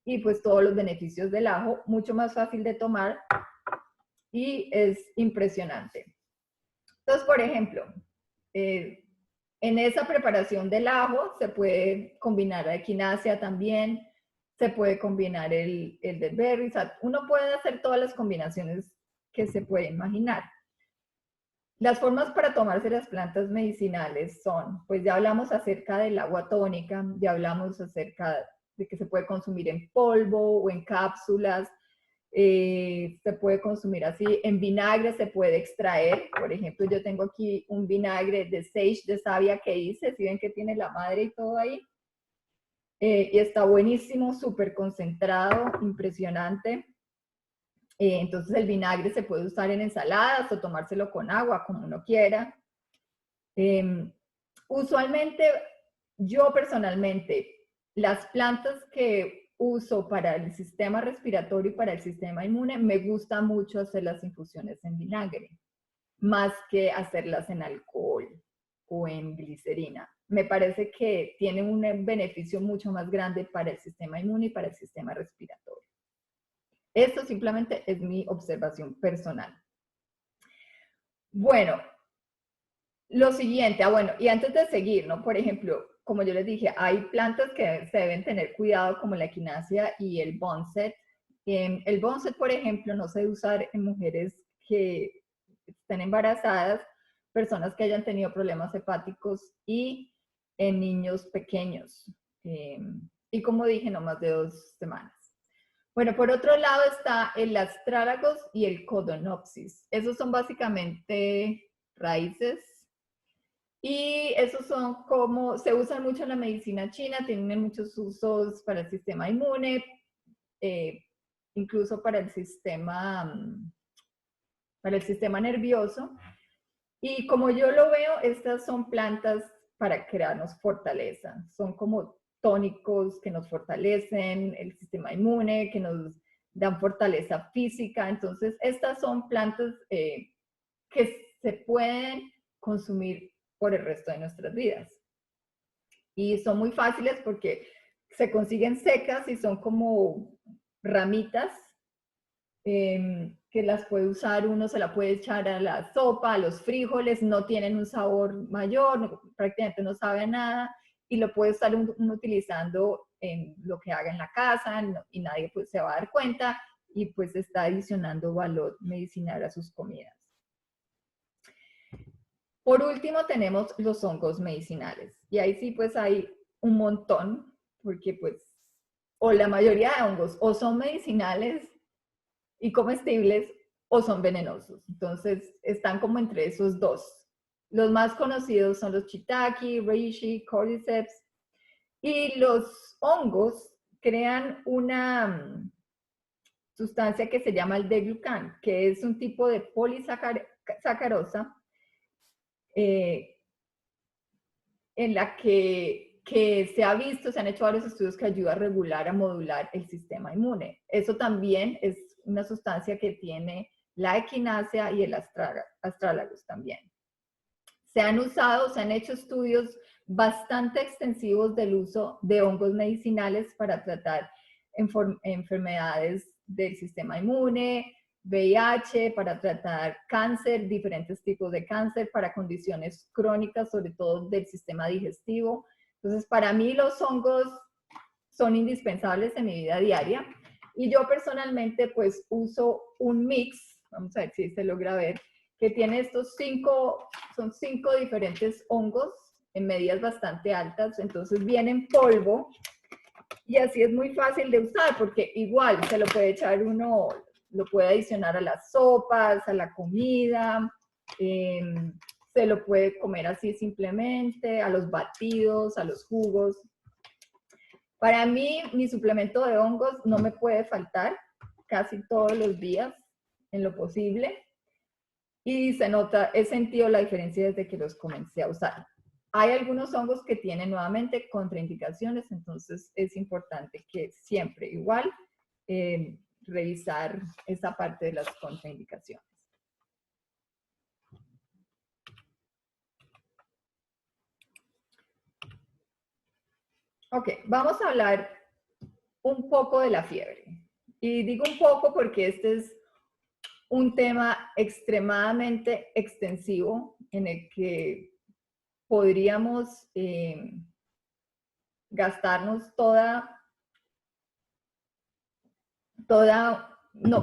Y pues todos los beneficios del ajo, mucho más fácil de tomar y es impresionante. Entonces, por ejemplo, en esa preparación del ajo se puede combinar la equinacia también, se puede combinar el de berries, uno puede hacer todas las combinaciones que se puede imaginar. Las formas para tomarse las plantas medicinales son, pues ya hablamos acerca del agua tónica, ya hablamos acerca de que se puede consumir en polvo o en cápsulas, se puede consumir así, en vinagre se puede extraer, por ejemplo, yo tengo aquí un vinagre de sage, de savia que hice, si ven que tiene la madre y todo ahí, y está buenísimo, súper concentrado, impresionante. Entonces el vinagre se puede usar en ensaladas o tomárselo con agua, como uno quiera. Usualmente, yo personalmente, las plantas que uso para el sistema respiratorio y para el sistema inmune, me gusta mucho hacer las infusiones en vinagre, más que hacerlas en alcohol o en glicerina. Me parece que tiene un beneficio mucho más grande para el sistema inmune y para el sistema respiratorio. Esto simplemente es mi observación personal. Bueno, lo siguiente, bueno, y antes de seguir, ¿no? Por ejemplo, como yo les dije, hay plantas que se deben tener cuidado, como la equinacia y el boneset. El boneset, por ejemplo, no se debe usar en mujeres que estén embarazadas, personas que hayan tenido problemas hepáticos y en niños pequeños. Y como dije, no más de 2 semanas. Bueno, por otro lado está el astrálagos y el codonopsis. Esos son básicamente raíces y esos son como, se usan mucho en la medicina china, tienen muchos usos para el sistema inmune, incluso para el sistema nervioso. Y como yo lo veo, estas son plantas para crearnos fortaleza. Son como tónicos que nos fortalecen el sistema inmune, que nos dan fortaleza física. Entonces, estas son plantas que se pueden consumir por el resto de nuestras vidas. Y son muy fáciles porque se consiguen secas y son como ramitas que las puede usar, uno se la puede echar a la sopa, a los frijoles, no tienen un sabor mayor, no, prácticamente no sabe a nada, y lo puede estar uno utilizando en lo que haga en la casa, y nadie pues se va a dar cuenta, y pues está adicionando valor medicinal a sus comidas. Por último tenemos los hongos medicinales, y ahí sí pues hay un montón, porque pues, o la mayoría de hongos o son medicinales y comestibles o son venenosos. Entonces, están como entre esos dos. Los más conocidos son los shiitake, reishi, cordyceps. Y los hongos crean una sustancia que se llama el D-glucan, que es un tipo de polisacarosa en la que se ha visto, se han hecho varios estudios que ayuda a regular, a modular el sistema inmune. Eso también es una sustancia que tiene la equinacia y el astrálagos también. Se han hecho estudios bastante extensivos del uso de hongos medicinales para tratar enfermedades del sistema inmune, VIH, para tratar cáncer, diferentes tipos de cáncer, para condiciones crónicas, sobre todo del sistema digestivo. Entonces, para mí los hongos son indispensables en mi vida diaria y yo personalmente pues uso un mix, vamos a ver si se logra ver, que tiene son 5 diferentes hongos en medidas bastante altas, entonces viene en polvo y así es muy fácil de usar porque igual se lo puede echar uno, lo puede adicionar a las sopas, a la comida, se lo puede comer así simplemente, a los batidos, a los jugos. Para mí, mi suplemento de hongos no me puede faltar casi todos los días en lo posible. Y se nota, he sentido la diferencia desde que los comencé a usar. Hay algunos hongos que tienen nuevamente contraindicaciones, entonces es importante que siempre igual revisar esa parte de las contraindicaciones. Ok, vamos a hablar un poco de la fiebre. Y digo un poco porque este es un tema extremadamente extensivo en el que podríamos gastarnos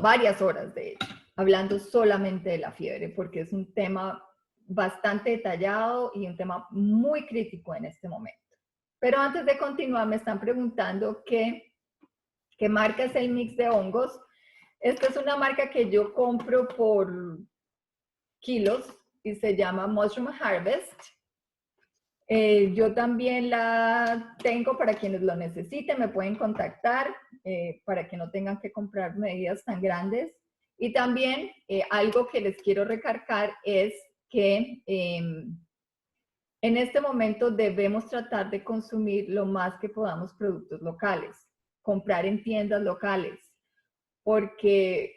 varias horas de hecho, hablando solamente de la fiebre, porque es un tema bastante detallado y un tema muy crítico en este momento. Pero antes de continuar, me están preguntando qué marca es el mix de hongos. Esta es una marca que yo compro por kilos y se llama Mushroom Harvest. Yo también la tengo para quienes lo necesiten, me pueden contactar para que no tengan que comprar medidas tan grandes. Y también algo que les quiero recargar es que en este momento debemos tratar de consumir lo más que podamos productos locales, comprar en tiendas locales, porque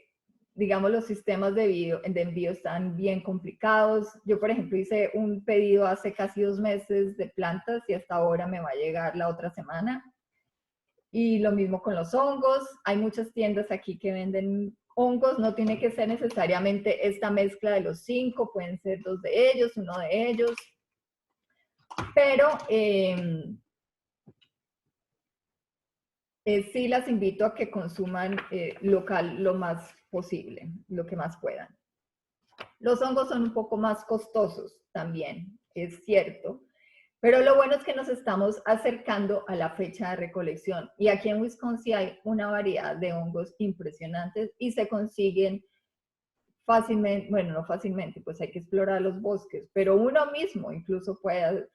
digamos, los sistemas de envío están bien complicados. Yo, por ejemplo, hice un pedido hace casi 2 meses de plantas y hasta ahora me va a llegar la otra semana. Y lo mismo con los hongos. Hay muchas tiendas aquí que venden hongos. No tiene que ser necesariamente esta mezcla de los 5, pueden ser 2 de ellos, 1 de ellos. Pero sí las invito a que consuman local lo más posible, lo que más puedan. Los hongos son un poco más costosos también, es cierto, pero lo bueno es que nos estamos acercando a la fecha de recolección y aquí en Wisconsin hay una variedad de hongos impresionantes y se consiguen fácilmente, bueno, no fácilmente, pues hay que explorar los bosques, pero uno mismo incluso puede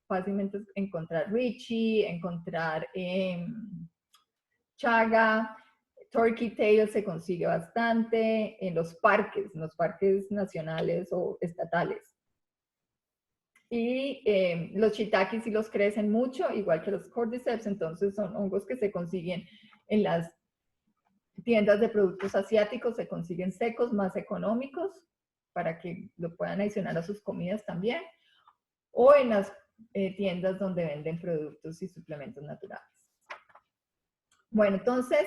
fácilmente encontrar Richie, encontrar chaga. Turkey tail se consigue bastante en los parques nacionales o estatales. Y los shiitakes sí los crecen mucho, igual que los cordyceps, entonces son hongos que se consiguen en las tiendas de productos asiáticos, se consiguen secos, más económicos, para que lo puedan adicionar a sus comidas también, o en las tiendas donde venden productos y suplementos naturales. Bueno, entonces,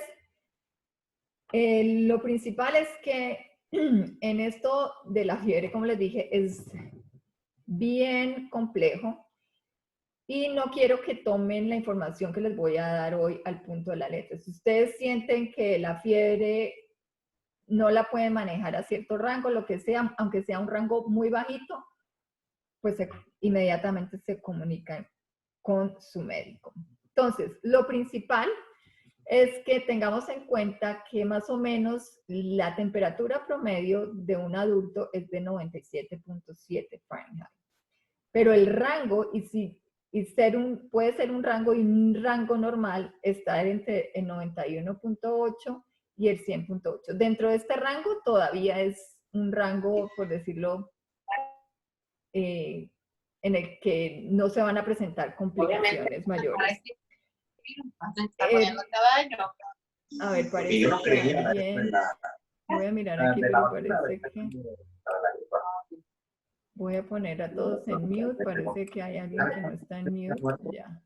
lo principal es que en esto de la fiebre, como les dije, es bien complejo y no quiero que tomen la información que les voy a dar hoy al punto de la letra. Si ustedes sienten que la fiebre no la pueden manejar a cierto rango, lo que sea, aunque sea un rango muy bajito, pues inmediatamente se comunican con su médico. Entonces, lo principal es que tengamos en cuenta que más o menos la temperatura promedio de un adulto es de 97.7 Fahrenheit. Pero el rango, puede ser un rango y un rango normal, está entre el 91.8 y el 100.8. Dentro de este rango todavía es un rango, por decirlo, en el que no se van a presentar complicaciones mayores. A ver, parece que alguien... Voy a mirar aquí, pero parece que... Voy a poner a todos en mute. Parece que hay alguien que no está en mute. Ya.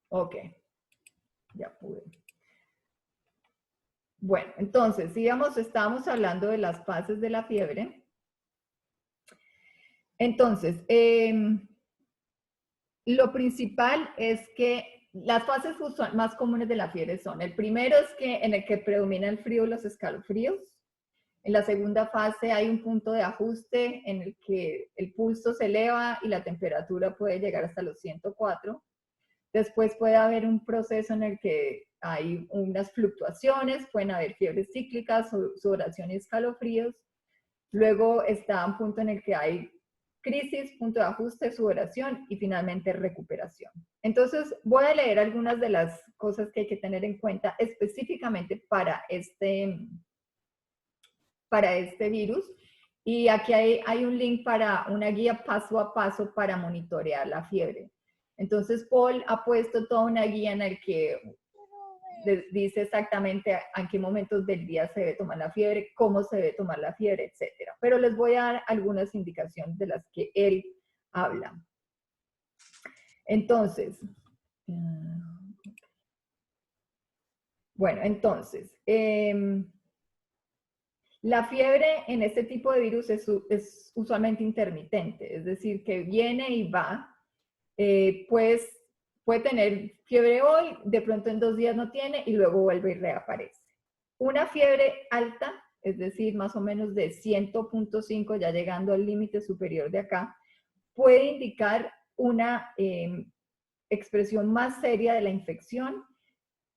Ok. Ya pude. Bueno, entonces, estábamos hablando de las fases de la fiebre. Entonces, lo principal es que las fases más comunes de la fiebre son, el primero es que en el que predomina el frío y los escalofríos. En la segunda fase hay un punto de ajuste en el que el pulso se eleva y la temperatura puede llegar hasta los 104. Después puede haber un proceso en el que hay unas fluctuaciones, pueden haber fiebres cíclicas, sudoración y escalofríos. Luego está un punto en el que hay crisis, punto de ajuste, sudoración y finalmente recuperación. Entonces voy a leer algunas de las cosas que hay que tener en cuenta específicamente para este virus. Y aquí hay un link para una guía paso a paso para monitorear la fiebre. Entonces, Paul ha puesto toda una guía en el que dice exactamente en qué momentos del día se debe tomar la fiebre, cómo se debe tomar la fiebre, etc. Pero les voy a dar algunas indicaciones de las que él habla. Entonces, Bueno, entonces, la fiebre en este tipo de virus es usualmente intermitente, es decir, que viene y va. Pues puede tener fiebre hoy, de pronto en 2 días no tiene y luego vuelve y reaparece. Una fiebre alta, es decir, más o menos de 100.5, ya llegando al límite superior de acá, puede indicar una expresión más seria de la infección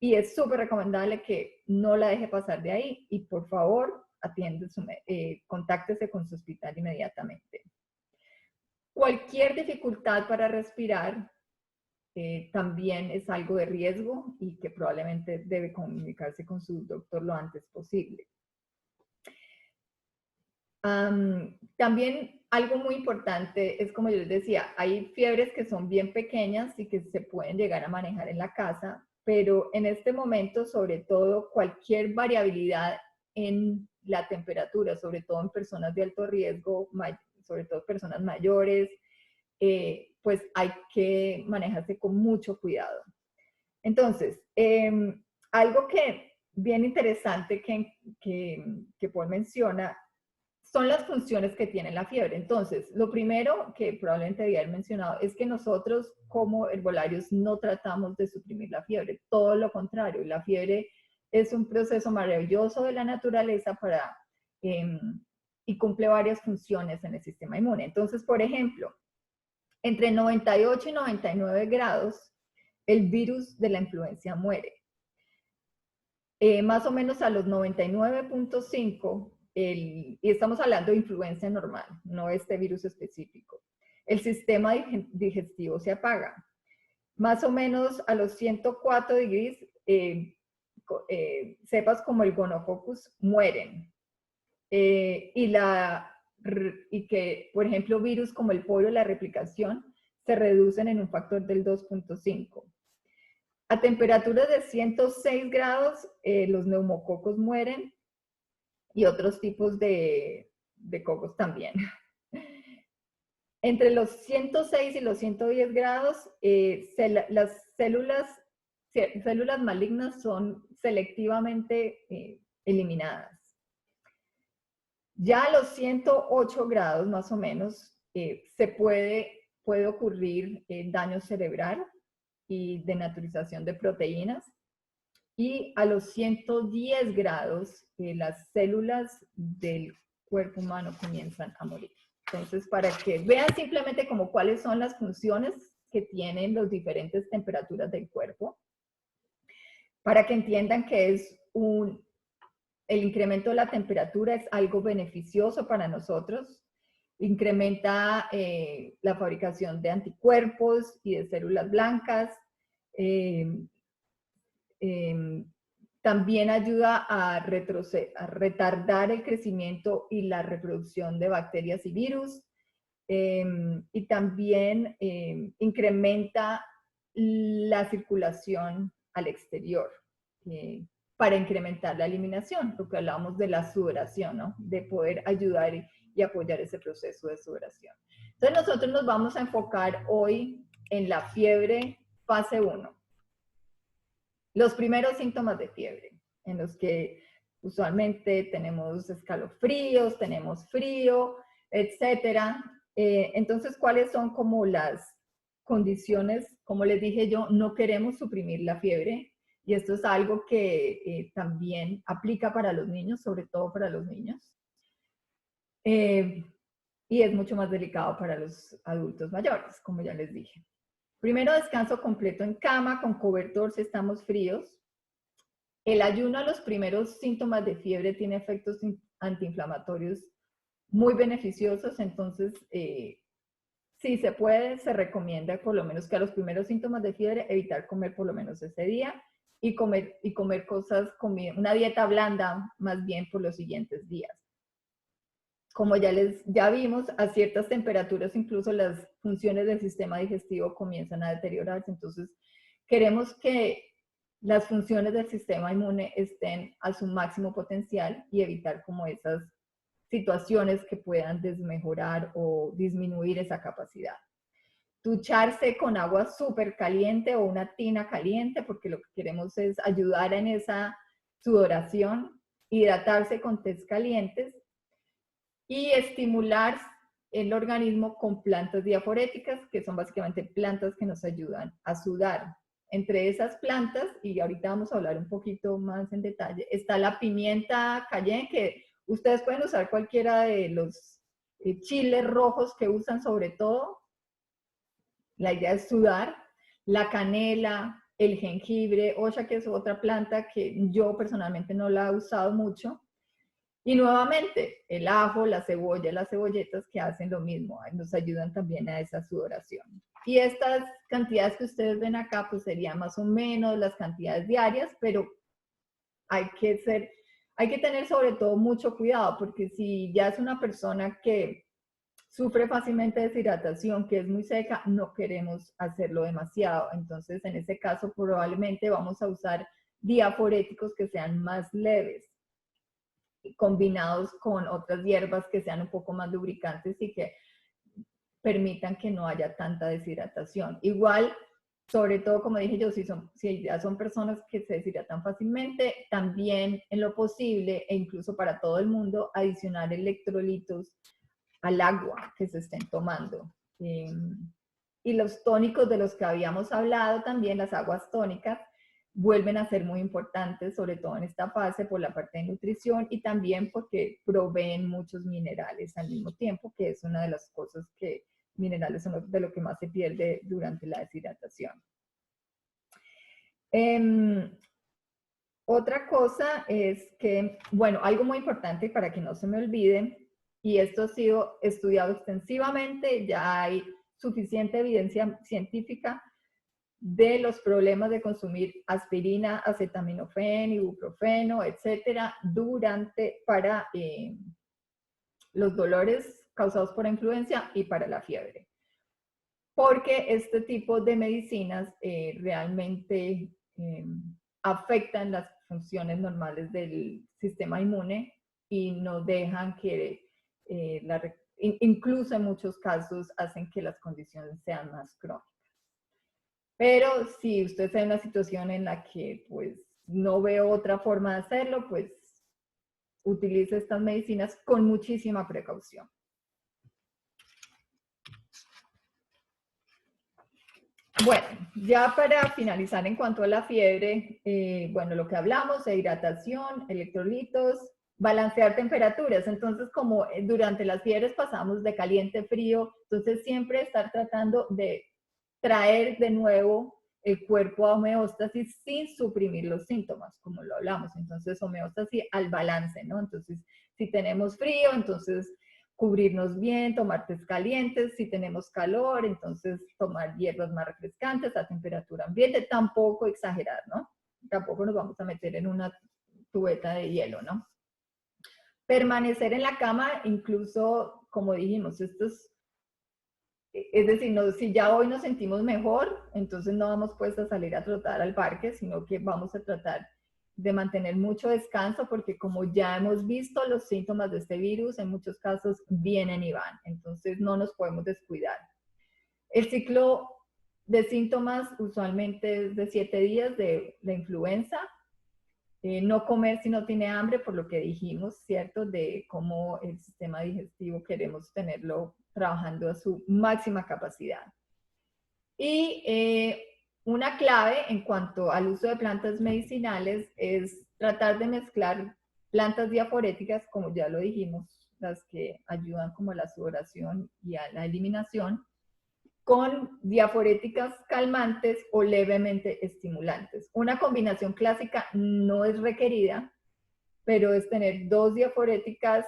y es súper recomendable que no la deje pasar de ahí y por favor contáctese con su hospital inmediatamente. Cualquier dificultad para respirar también es algo de riesgo y que probablemente debe comunicarse con su doctor lo antes posible. También algo muy importante es, como yo les decía, hay fiebres que son bien pequeñas y que se pueden llegar a manejar en la casa, pero en este momento, sobre todo, cualquier variabilidad en la temperatura, sobre todo en personas de alto riesgo, sobre todo personas mayores, pues hay que manejarse con mucho cuidado. Entonces, algo que bien interesante que Paul menciona son las funciones que tiene la fiebre. Entonces, lo primero que probablemente debía haber mencionado es que nosotros como herbolarios no tratamos de suprimir la fiebre, todo lo contrario, la fiebre es un proceso maravilloso de la naturaleza y cumple varias funciones en el sistema inmune. Entonces, por ejemplo, entre 98 y 99 grados, el virus de la influenza muere. Más o menos a los 99.5, y estamos hablando de influenza normal, no este virus específico, el sistema digestivo se apaga. Más o menos a los 104 degrees, cepas como el gonococcus mueren. Y que, por ejemplo, virus como el polio, la replicación, se reducen en un factor del 2.5. A temperaturas de 106 grados, los neumococos mueren y otros tipos de cocos también. Entre los 106 y los 110 grados, las células malignas son selectivamente eliminadas. Ya a los 108 grados más o menos puede ocurrir daño cerebral y denaturización de proteínas. Y a los 110 grados las células del cuerpo humano comienzan a morir. Entonces, para que vean simplemente como cuáles son las funciones que tienen las diferentes temperaturas del cuerpo, para que entiendan que el incremento de la temperatura es algo beneficioso para nosotros, incrementa la fabricación de anticuerpos y de células blancas, también ayuda a retardar el crecimiento y la reproducción de bacterias y virus, y también incrementa la circulación al exterior para incrementar la eliminación, lo que hablábamos de la sudoración, ¿no? De poder ayudar y apoyar ese proceso de sudoración. Entonces nosotros nos vamos a enfocar hoy en la fiebre fase 1. Los primeros síntomas de fiebre, en los que usualmente tenemos escalofríos, tenemos frío, etcétera. Entonces, ¿cuáles son como las condiciones? Como les dije yo, no queremos suprimir la fiebre, y esto es algo que también aplica para los niños, sobre todo para los niños. Y es mucho más delicado para los adultos mayores, como ya les dije. Primero, descanso completo en cama, con cobertor si estamos fríos. El ayuno a los primeros síntomas de fiebre tiene efectos antiinflamatorios muy beneficiosos, entonces, si se puede, se recomienda por lo menos que a los primeros síntomas de fiebre evitar comer por lo menos ese día y comer una dieta blanda más bien por los siguientes días. Como ya vimos, a ciertas temperaturas incluso las funciones del sistema digestivo comienzan a deteriorarse, entonces queremos que las funciones del sistema inmune estén a su máximo potencial y evitar como esas situaciones que puedan desmejorar o disminuir esa capacidad. ducharse con agua súper caliente o una tina caliente, porque lo que queremos es ayudar en esa sudoración, hidratarse con tés calientes y estimular el organismo con plantas diaforéticas, que son básicamente plantas que nos ayudan a sudar. Entre esas plantas, y ahorita vamos a hablar un poquito más en detalle, está la pimienta cayenne, que ustedes pueden usar cualquiera de los chiles rojos que usan sobre todo. La idea es sudar. La canela, el jengibre, ocha, que es otra planta que yo personalmente no la he usado mucho. Y nuevamente, el ajo, la cebolla, las cebolletas que hacen lo mismo, nos ayudan también a esa sudoración. Y estas cantidades que ustedes ven acá, pues serían más o menos las cantidades diarias, pero hay que tener sobre todo mucho cuidado, porque si ya es una persona que sufre fácilmente de deshidratación, que es muy seca, no queremos hacerlo demasiado. Entonces, en ese caso, probablemente vamos a usar diaforéticos que sean más leves, combinados con otras hierbas que sean un poco más lubricantes y que permitan que no haya tanta deshidratación. Igual, sobre todo, como dije yo, si ya son personas que se deshidratan fácilmente, también en lo posible, e incluso para todo el mundo, adicionar electrolitos al agua que se estén tomando. Y los tónicos de los que habíamos hablado también, las aguas tónicas, vuelven a ser muy importantes, sobre todo en esta fase, por la parte de nutrición y también porque proveen muchos minerales al mismo tiempo, que es una de las cosas que minerales son de lo que más se pierde durante la deshidratación. Otra cosa es que, bueno, algo muy importante para que no se me olvide, y esto ha sido estudiado extensivamente, ya hay suficiente evidencia científica de los problemas de consumir aspirina, acetaminofén, ibuprofeno, etcétera, para los dolores causados por influenza y para la fiebre. Porque este tipo de medicinas realmente afectan las funciones normales del sistema inmune y no dejan que, incluso en muchos casos, hacen que las condiciones sean más crónicas. Pero si usted está en una situación en la que pues no ve otra forma de hacerlo, pues utilice estas medicinas con muchísima precaución. Bueno, ya para finalizar en cuanto a la fiebre, bueno, lo que hablamos de hidratación, electrolitos, balancear temperaturas. Entonces, como durante las fiebres pasamos de caliente a frío, entonces siempre estar tratando de traer de nuevo el cuerpo a homeostasis sin suprimir los síntomas, como lo hablamos. Entonces, homeostasis al balance, ¿no? Entonces, si tenemos frío, entonces cubrirnos bien, tomar tés calientes, si tenemos calor, entonces tomar hierbas más refrescantes a temperatura ambiente, tampoco exagerar, ¿no? Tampoco nos vamos a meter en una tubeta de hielo, ¿no? Permanecer en la cama, incluso, como dijimos, es decir, no, si ya hoy nos sentimos mejor, entonces no vamos pues a salir a trotar al parque, sino que vamos a tratar de mantener mucho descanso, porque como ya hemos visto, los síntomas de este virus en muchos casos vienen y van, entonces no nos podemos descuidar. El ciclo de síntomas usualmente es de 7 días de la influenza. No comer si no tiene hambre, por lo que dijimos, ¿cierto? De cómo el sistema digestivo queremos tenerlo trabajando a su máxima capacidad. Y una clave en cuanto al uso de plantas medicinales es tratar de mezclar plantas diaforéticas, como ya lo dijimos, las que ayudan como a la sudoración y a la eliminación, con diaforéticas calmantes o levemente estimulantes. Una combinación clásica no es requerida, pero es tener 2 diaforéticas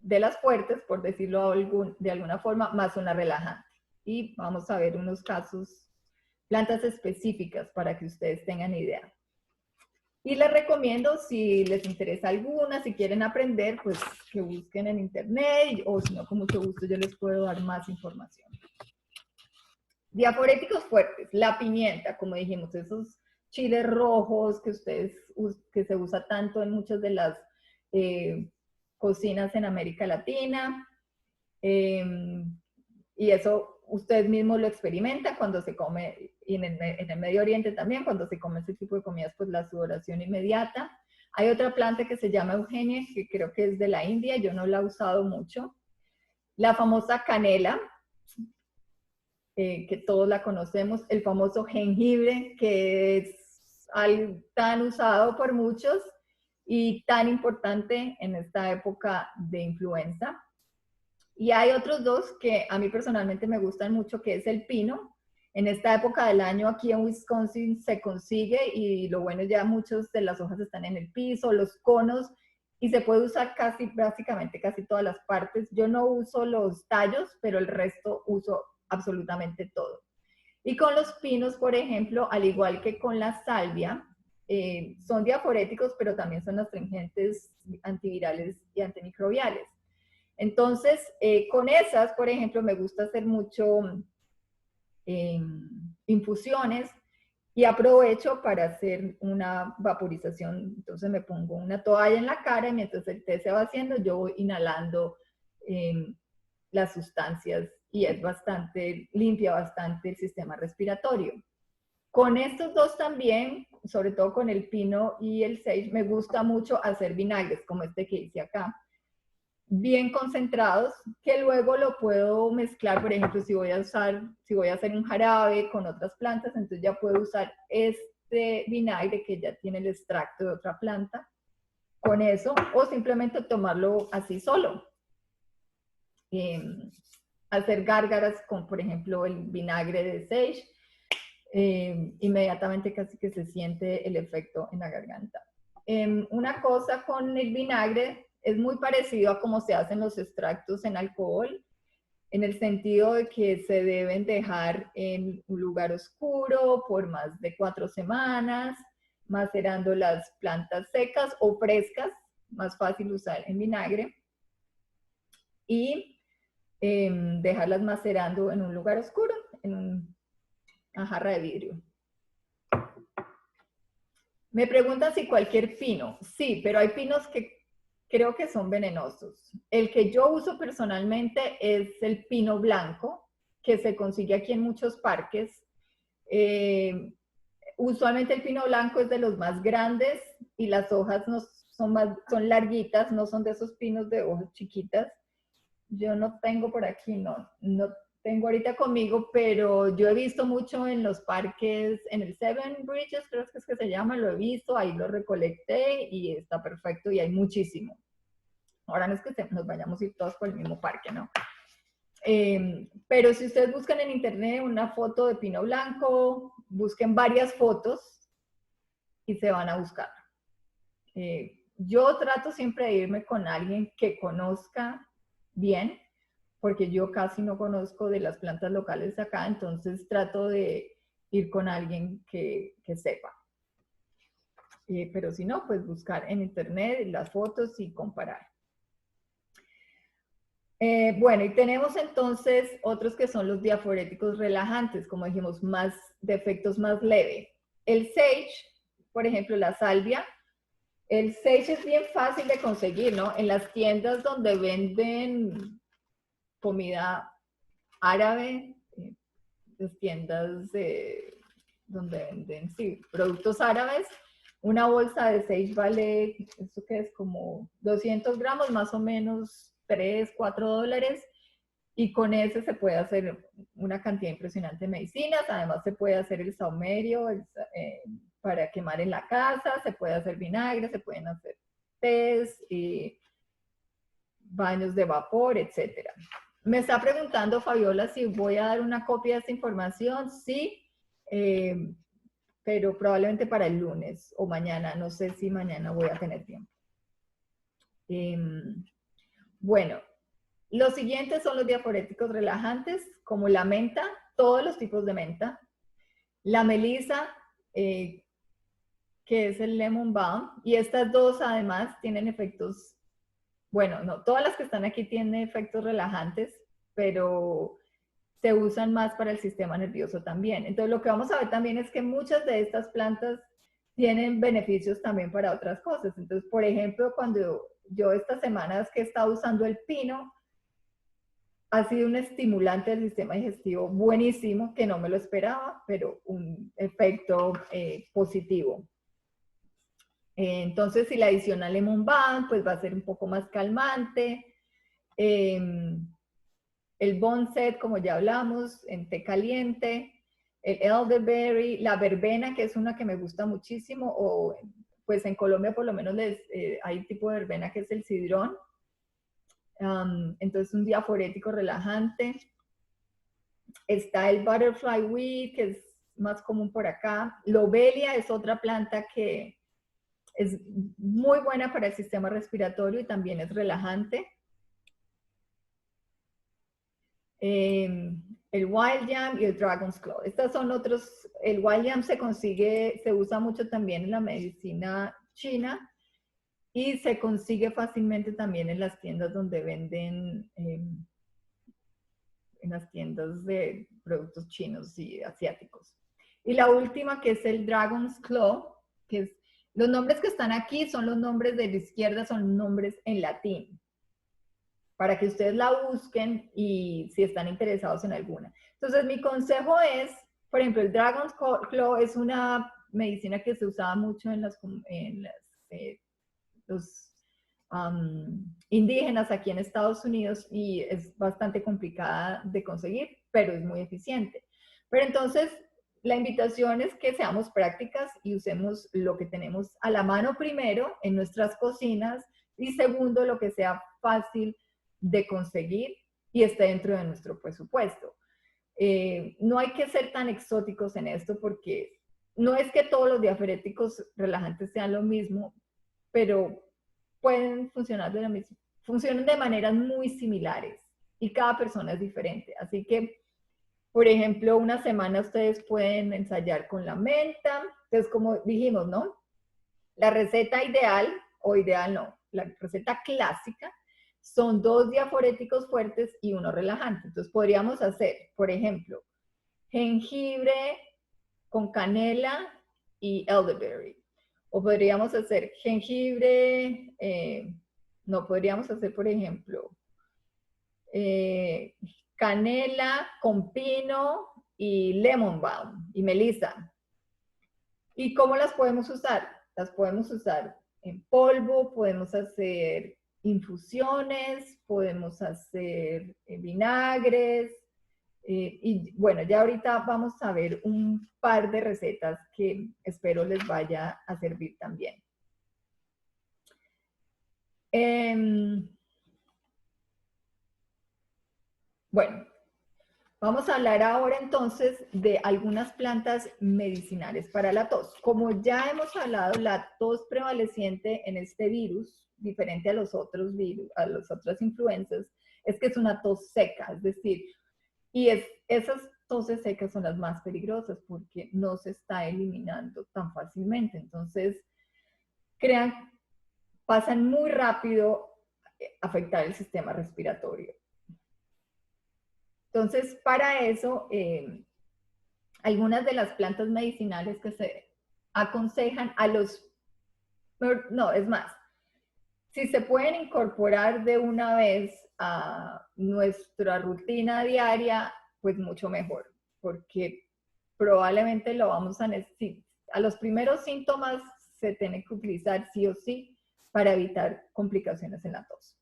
de las fuertes, por decirlo de alguna forma, más una relajante. Y vamos a ver unos casos, plantas específicas para que ustedes tengan idea. Y les recomiendo, si les interesa alguna, si quieren aprender, pues que busquen en internet, o si no, con mucho gusto yo les puedo dar más información. Diaforéticos fuertes, la pimienta, como dijimos, esos chiles rojos que se usa tanto en muchas de las cocinas en América Latina. y eso usted mismo lo experimenta cuando se come, y en el Medio Oriente también, cuando se come ese tipo de comidas, pues la sudoración inmediata. Hay otra planta que se llama Eugenia, que creo que es de la India, yo no la he usado mucho. La famosa canela, que todos la conocemos, el famoso jengibre, que es tan usado por muchos y tan importante en esta época de influenza. Y hay otros dos que a mí personalmente me gustan mucho, que es el pino. En esta época del año aquí en Wisconsin se consigue y lo bueno ya muchas de las hojas están en el piso, los conos, y se puede usar básicamente casi todas las partes. Yo no uso los tallos, pero el resto uso absolutamente todo. Y con los pinos, por ejemplo, al igual que con la salvia, son diaforéticos, pero también son astringentes, antivirales y antimicrobiales. Entonces, con esas, por ejemplo, me gusta hacer mucho infusiones y aprovecho para hacer una vaporización. Entonces me pongo una toalla en la cara y mientras el té se va haciendo, yo voy inhalando las sustancias y es bastante, limpia bastante el sistema respiratorio. Con estos dos también, sobre todo con el pino y el sage, me gusta mucho hacer vinagres, como este que hice acá, bien concentrados, que luego lo puedo mezclar. Por ejemplo, si voy a hacer un jarabe con otras plantas, entonces ya puedo usar este vinagre que ya tiene el extracto de otra planta con eso, o simplemente tomarlo así solo. Hacer gárgaras con, por ejemplo, el vinagre de sage, inmediatamente casi que se siente el efecto en la garganta. Una cosa con el vinagre, es muy parecido a cómo se hacen los extractos en alcohol, en el sentido de que se deben dejar en un lugar oscuro por más de 4 semanas, macerando las plantas secas o frescas, más fácil usar en vinagre, y dejarlas macerando en un lugar oscuro, en una jarra de vidrio. Me preguntan si cualquier pino. Sí, pero hay pinos que creo que son venenosos. El que yo uso personalmente es el pino blanco, que se consigue aquí en muchos parques. Usualmente el pino blanco es de los más grandes y las hojas no son larguitas, no son de esos pinos de hojas chiquitas. Yo no tengo por aquí, no tengo ahorita conmigo, pero yo he visto mucho en los parques, en el Seven Bridges, creo que es que se llama, lo he visto, ahí lo recolecté y está perfecto y hay muchísimo. Ahora no es que nos vayamos a ir todos por el mismo parque, ¿no? Pero si ustedes buscan en internet una foto de pino blanco, busquen varias fotos y se van a buscar. Yo trato siempre de irme con alguien que conozca bien, porque yo casi no conozco de las plantas locales de acá, entonces trato de ir con alguien que sepa. Pero si no, pues buscar en internet las fotos y comparar. Bueno, y tenemos entonces otros que son los diaforéticos relajantes, como dijimos, de efectos más leve. El sage, por ejemplo, la salvia. El sage es bien fácil de conseguir, ¿no? En las tiendas donde venden comida árabe, las tiendas donde venden, sí, productos árabes, una bolsa de sage vale, ¿esto qué es? Como 200 gramos, más o menos 3, 4 dólares, y con ese se puede hacer una cantidad impresionante de medicinas. Además se puede hacer el saumerio para quemar en la casa, se puede hacer vinagre, se pueden hacer tés, baños de vapor, etcétera. Me está preguntando Fabiola si voy a dar una copia de esta información. Sí, pero probablemente para el lunes o mañana. No sé si mañana voy a tener tiempo. Bueno, los siguientes son los diaforéticos relajantes, como la menta, todos los tipos de menta. La melisa, que es el lemon balm. Y estas dos además tienen efectos, bueno, no, todas las que están aquí tienen efectos relajantes, pero se usan más para el sistema nervioso también. Entonces lo que vamos a ver también es que muchas de estas plantas tienen beneficios también para otras cosas. Entonces, por ejemplo, cuando yo estas semanas que he estado usando el pino, ha sido un estimulante del sistema digestivo buenísimo, que no me lo esperaba, pero un efecto positivo. Entonces, si la adiciona Lemon Balm, pues va a ser un poco más calmante. El Boneset, como ya hablamos, en té caliente. El elderberry, la verbena, que es una que me gusta muchísimo, o pues en Colombia por lo menos hay tipo de verbena que es el cidrón. Entonces un diaforético relajante. Está el butterfly weed, que es más común por acá. Lobelia es otra planta que es muy buena para el sistema respiratorio y también es relajante. El wild yam y el dragon's claw. Estos son otros. El wild yam se usa mucho también en la medicina china y se consigue fácilmente también en las tiendas donde venden, en las tiendas de productos chinos y asiáticos. Y la última, que es el dragon's claw, que es, los nombres que están aquí son los nombres de la izquierda, son nombres en latín, para que ustedes la busquen y si están interesados en alguna. Entonces, mi consejo es, por ejemplo, el Dragon's Claw es una medicina que se usaba mucho en los indígenas aquí en Estados Unidos y es bastante complicada de conseguir, pero es muy eficiente. Pero entonces, la invitación es que seamos prácticas y usemos lo que tenemos a la mano primero en nuestras cocinas y segundo, lo que sea fácil de conseguir y esté dentro de nuestro presupuesto. No hay que ser tan exóticos en esto porque no es que todos los diaforéticos relajantes sean lo mismo, pero pueden funcionar de la misma, funcionan de maneras muy similares y cada persona es diferente. Así que, por ejemplo, una semana ustedes pueden ensayar con la menta. Entonces, como dijimos, ¿no? La receta ideal, o ideal no, la receta clásica, son 2 diaforéticos fuertes y 1 relajante. Entonces podríamos hacer, por ejemplo, jengibre con canela y elderberry. O podríamos hacer jengibre, no, podríamos hacer, por ejemplo, canela con pino y lemon balm y melisa. ¿Y cómo las podemos usar? Las podemos usar en polvo, podemos hacer infusiones, podemos hacer vinagres. Y bueno, ya ahorita vamos a ver un par de recetas que espero les vaya a servir también. Bueno, vamos a hablar ahora entonces de algunas plantas medicinales para la tos. Como ya hemos hablado, la tos prevaleciente en este virus, diferente a los otros virus, a las otras influencias, es que es una tos seca, es decir, esas toses secas son las más peligrosas porque no se está eliminando tan fácilmente. Entonces, pasan muy rápido a afectar el sistema respiratorio. Entonces, para eso, algunas de las plantas medicinales que se aconsejan no, es más, si se pueden incorporar de una vez a nuestra rutina diaria, pues mucho mejor, porque probablemente lo vamos a necesitar. A los primeros síntomas se tiene que utilizar sí o sí para evitar complicaciones en la tos.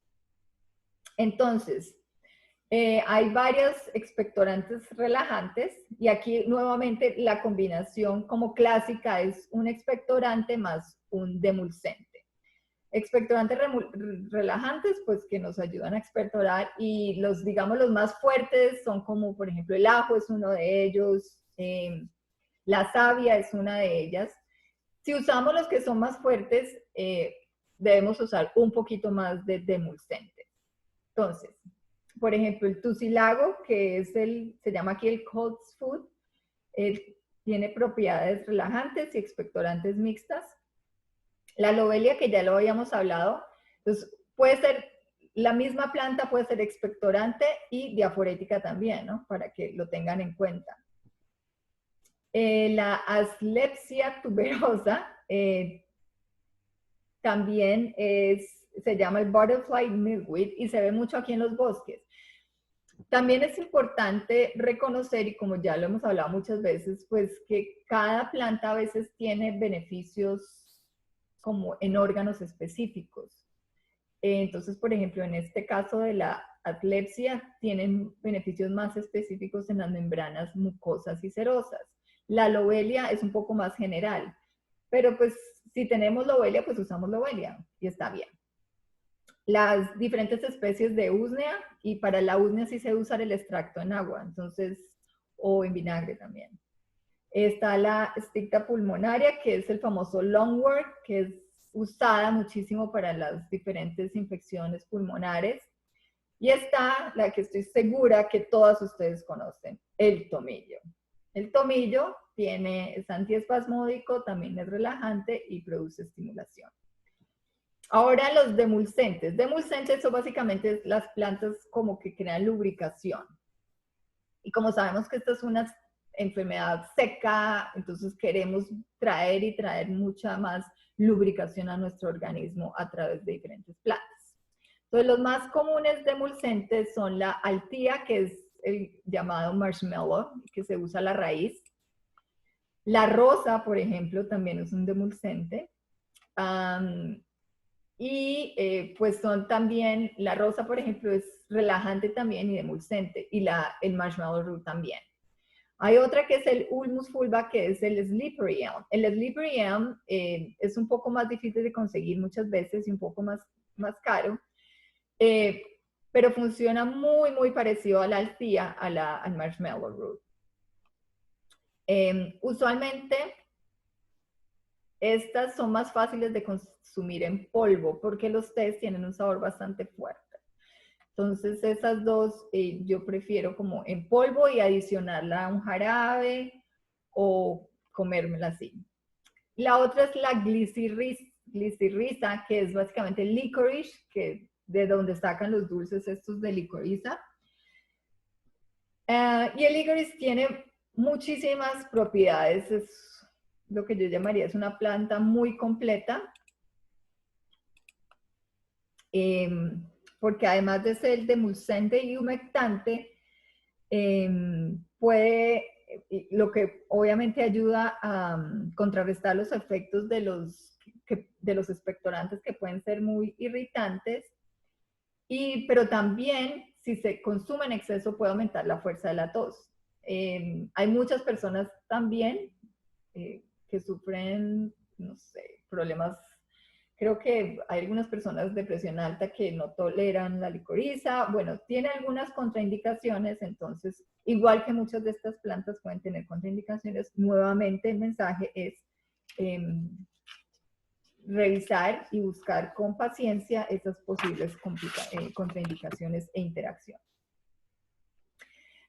Entonces, hay varios expectorantes relajantes y aquí nuevamente la combinación como clásica es un expectorante más un demulcente. Expectorantes relajantes, pues que nos ayudan a expectorar y digamos, los más fuertes son como, por ejemplo, el ajo es uno de ellos, la savia es una de ellas. Si usamos los que son más fuertes, debemos usar un poquito más de demulcente. Entonces, por ejemplo, el tussilago, que es se llama aquí el cold food, tiene propiedades relajantes y expectorantes mixtas. La lobelia, que ya lo habíamos hablado, entonces puede ser, la misma planta puede ser expectorante y diaforética también, ¿no? Para que lo tengan en cuenta. La Asclepsia tuberosa también se llama el butterfly milkweed y se ve mucho aquí en los bosques. También es importante reconocer, y como ya lo hemos hablado muchas veces, pues que cada planta a veces tiene beneficios como en órganos específicos. Entonces, por ejemplo, en este caso de la atlepsia, tienen beneficios más específicos en las membranas mucosas y serosas. La lobelia es un poco más general, pero pues si tenemos lobelia, pues usamos lobelia y está bien. Las diferentes especies de usnea, y para la usnea sí se usa el extracto en agua, entonces, o en vinagre también. Está la Sticta pulmonaria, que es el famoso lungwort, que es usada muchísimo para las diferentes infecciones pulmonares. Y está la que estoy segura que todas ustedes conocen, el tomillo. El tomillo es antiespasmódico, también es relajante y produce estimulación. Ahora los demulcentes. Demulcentes son básicamente las plantas como que crean lubricación. Y como sabemos que esta es una enfermedad seca, entonces queremos traer mucha más lubricación a nuestro organismo a través de diferentes plantas. Entonces los más comunes demulcentes son la altía, que es el llamado marshmallow, que se usa la raíz. La rosa, por ejemplo, también es un demulcente. Pues son también, la rosa, por ejemplo, es relajante también y demulcente, y el marshmallow root también. Hay otra que es el Ulmus fulva, que es el slippery elm. El slippery elm es un poco más difícil de conseguir muchas veces y un poco más caro, pero funciona muy parecido a la altía, al marshmallow root. Usualmente, estas son más fáciles de consumir en polvo porque los tés tienen un sabor bastante fuerte. Entonces esas dos yo prefiero como en polvo y adicionarla a un jarabe o comérmela así. La otra es la glicirriza, que es básicamente el licorice, que de donde sacan los dulces estos de licoriza. Y el licorice tiene muchísimas propiedades, es lo que yo llamaría es una planta muy completa, porque además de ser demulcente y humectante, lo que obviamente ayuda a contrarrestar los efectos de los expectorantes, que pueden ser muy irritantes, pero también si se consume en exceso puede aumentar la fuerza de la tos. Hay muchas personas también que sufren, no sé, problemas. Creo que hay algunas personas de presión alta que no toleran la licoriza. Bueno, tiene algunas contraindicaciones, entonces, igual que muchas de estas plantas pueden tener contraindicaciones, nuevamente el mensaje es revisar y buscar con paciencia esas posibles contraindicaciones e interacciones.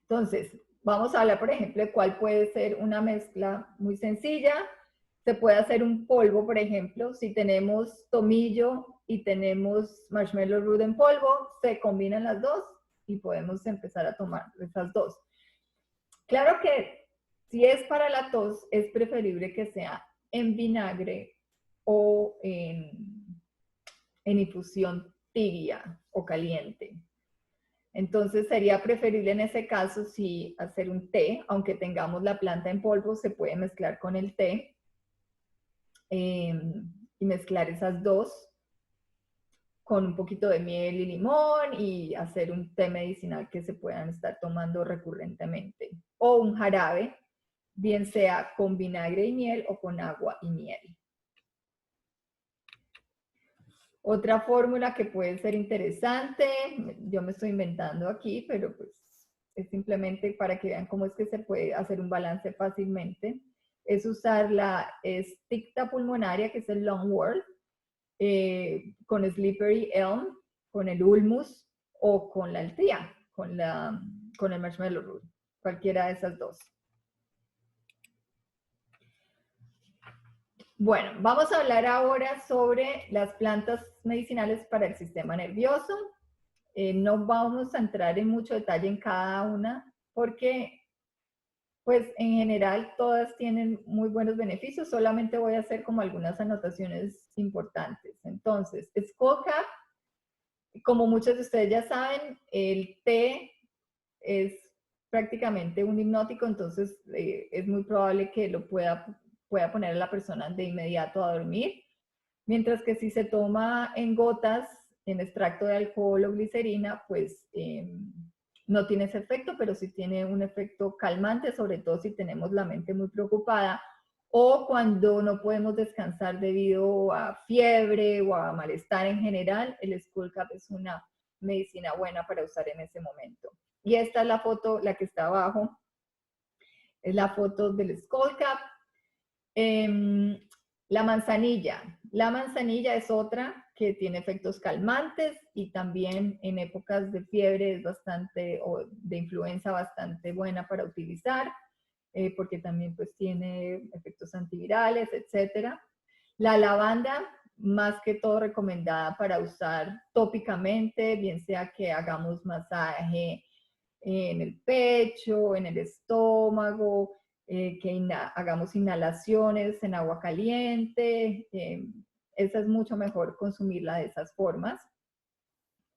Entonces, vamos a hablar, por ejemplo, de cuál puede ser una mezcla muy sencilla. Se puede hacer un polvo, por ejemplo. Si tenemos tomillo y tenemos marshmallow root en polvo, se combinan las dos y podemos empezar a tomar esas dos. Claro que si es para la tos, es preferible que sea en vinagre o en infusión tibia o caliente. Entonces sería preferible en ese caso sí hacer un té, aunque tengamos la planta en polvo, se puede mezclar con el té y mezclar esas dos con un poquito de miel y limón y hacer un té medicinal que se puedan estar tomando recurrentemente. O un jarabe, bien sea con vinagre y miel o con agua y miel. Otra fórmula que puede ser interesante, yo me estoy inventando aquí, pero pues es simplemente para que vean cómo es que se puede hacer un balance fácilmente, es usar la Sticta pulmonaria, que es el lungwort, con slippery elm, con el ulmus o con la altía, con el marshmallow root, cualquiera de esas dos. Bueno, vamos a hablar ahora sobre las plantas medicinales para el sistema nervioso. No vamos a entrar en mucho detalle en cada una porque, pues, en general todas tienen muy buenos beneficios. Solamente voy a hacer como algunas anotaciones importantes. Entonces, Skullcap, como muchos de ustedes ya saben, el té es prácticamente un hipnótico, entonces es muy probable que lo pueda poner a la persona de inmediato a dormir. Mientras que si se toma en gotas, en extracto de alcohol o glicerina, pues no tiene ese efecto, pero sí tiene un efecto calmante, sobre todo si tenemos la mente muy preocupada o cuando no podemos descansar debido a fiebre o a malestar en general. El Skullcap es una medicina buena para usar en ese momento. Y esta es la foto, la que está abajo, es la foto del Skullcap. La manzanilla. La manzanilla es otra que tiene efectos calmantes y también en épocas de fiebre es bastante, o de influenza, bastante buena para utilizar, porque también pues tiene efectos antivirales, etc. La lavanda, más que todo recomendada para usar tópicamente, bien sea que hagamos masaje en el pecho, en el estómago, que hagamos inhalaciones en agua caliente. Esa es mucho mejor consumirla de esas formas.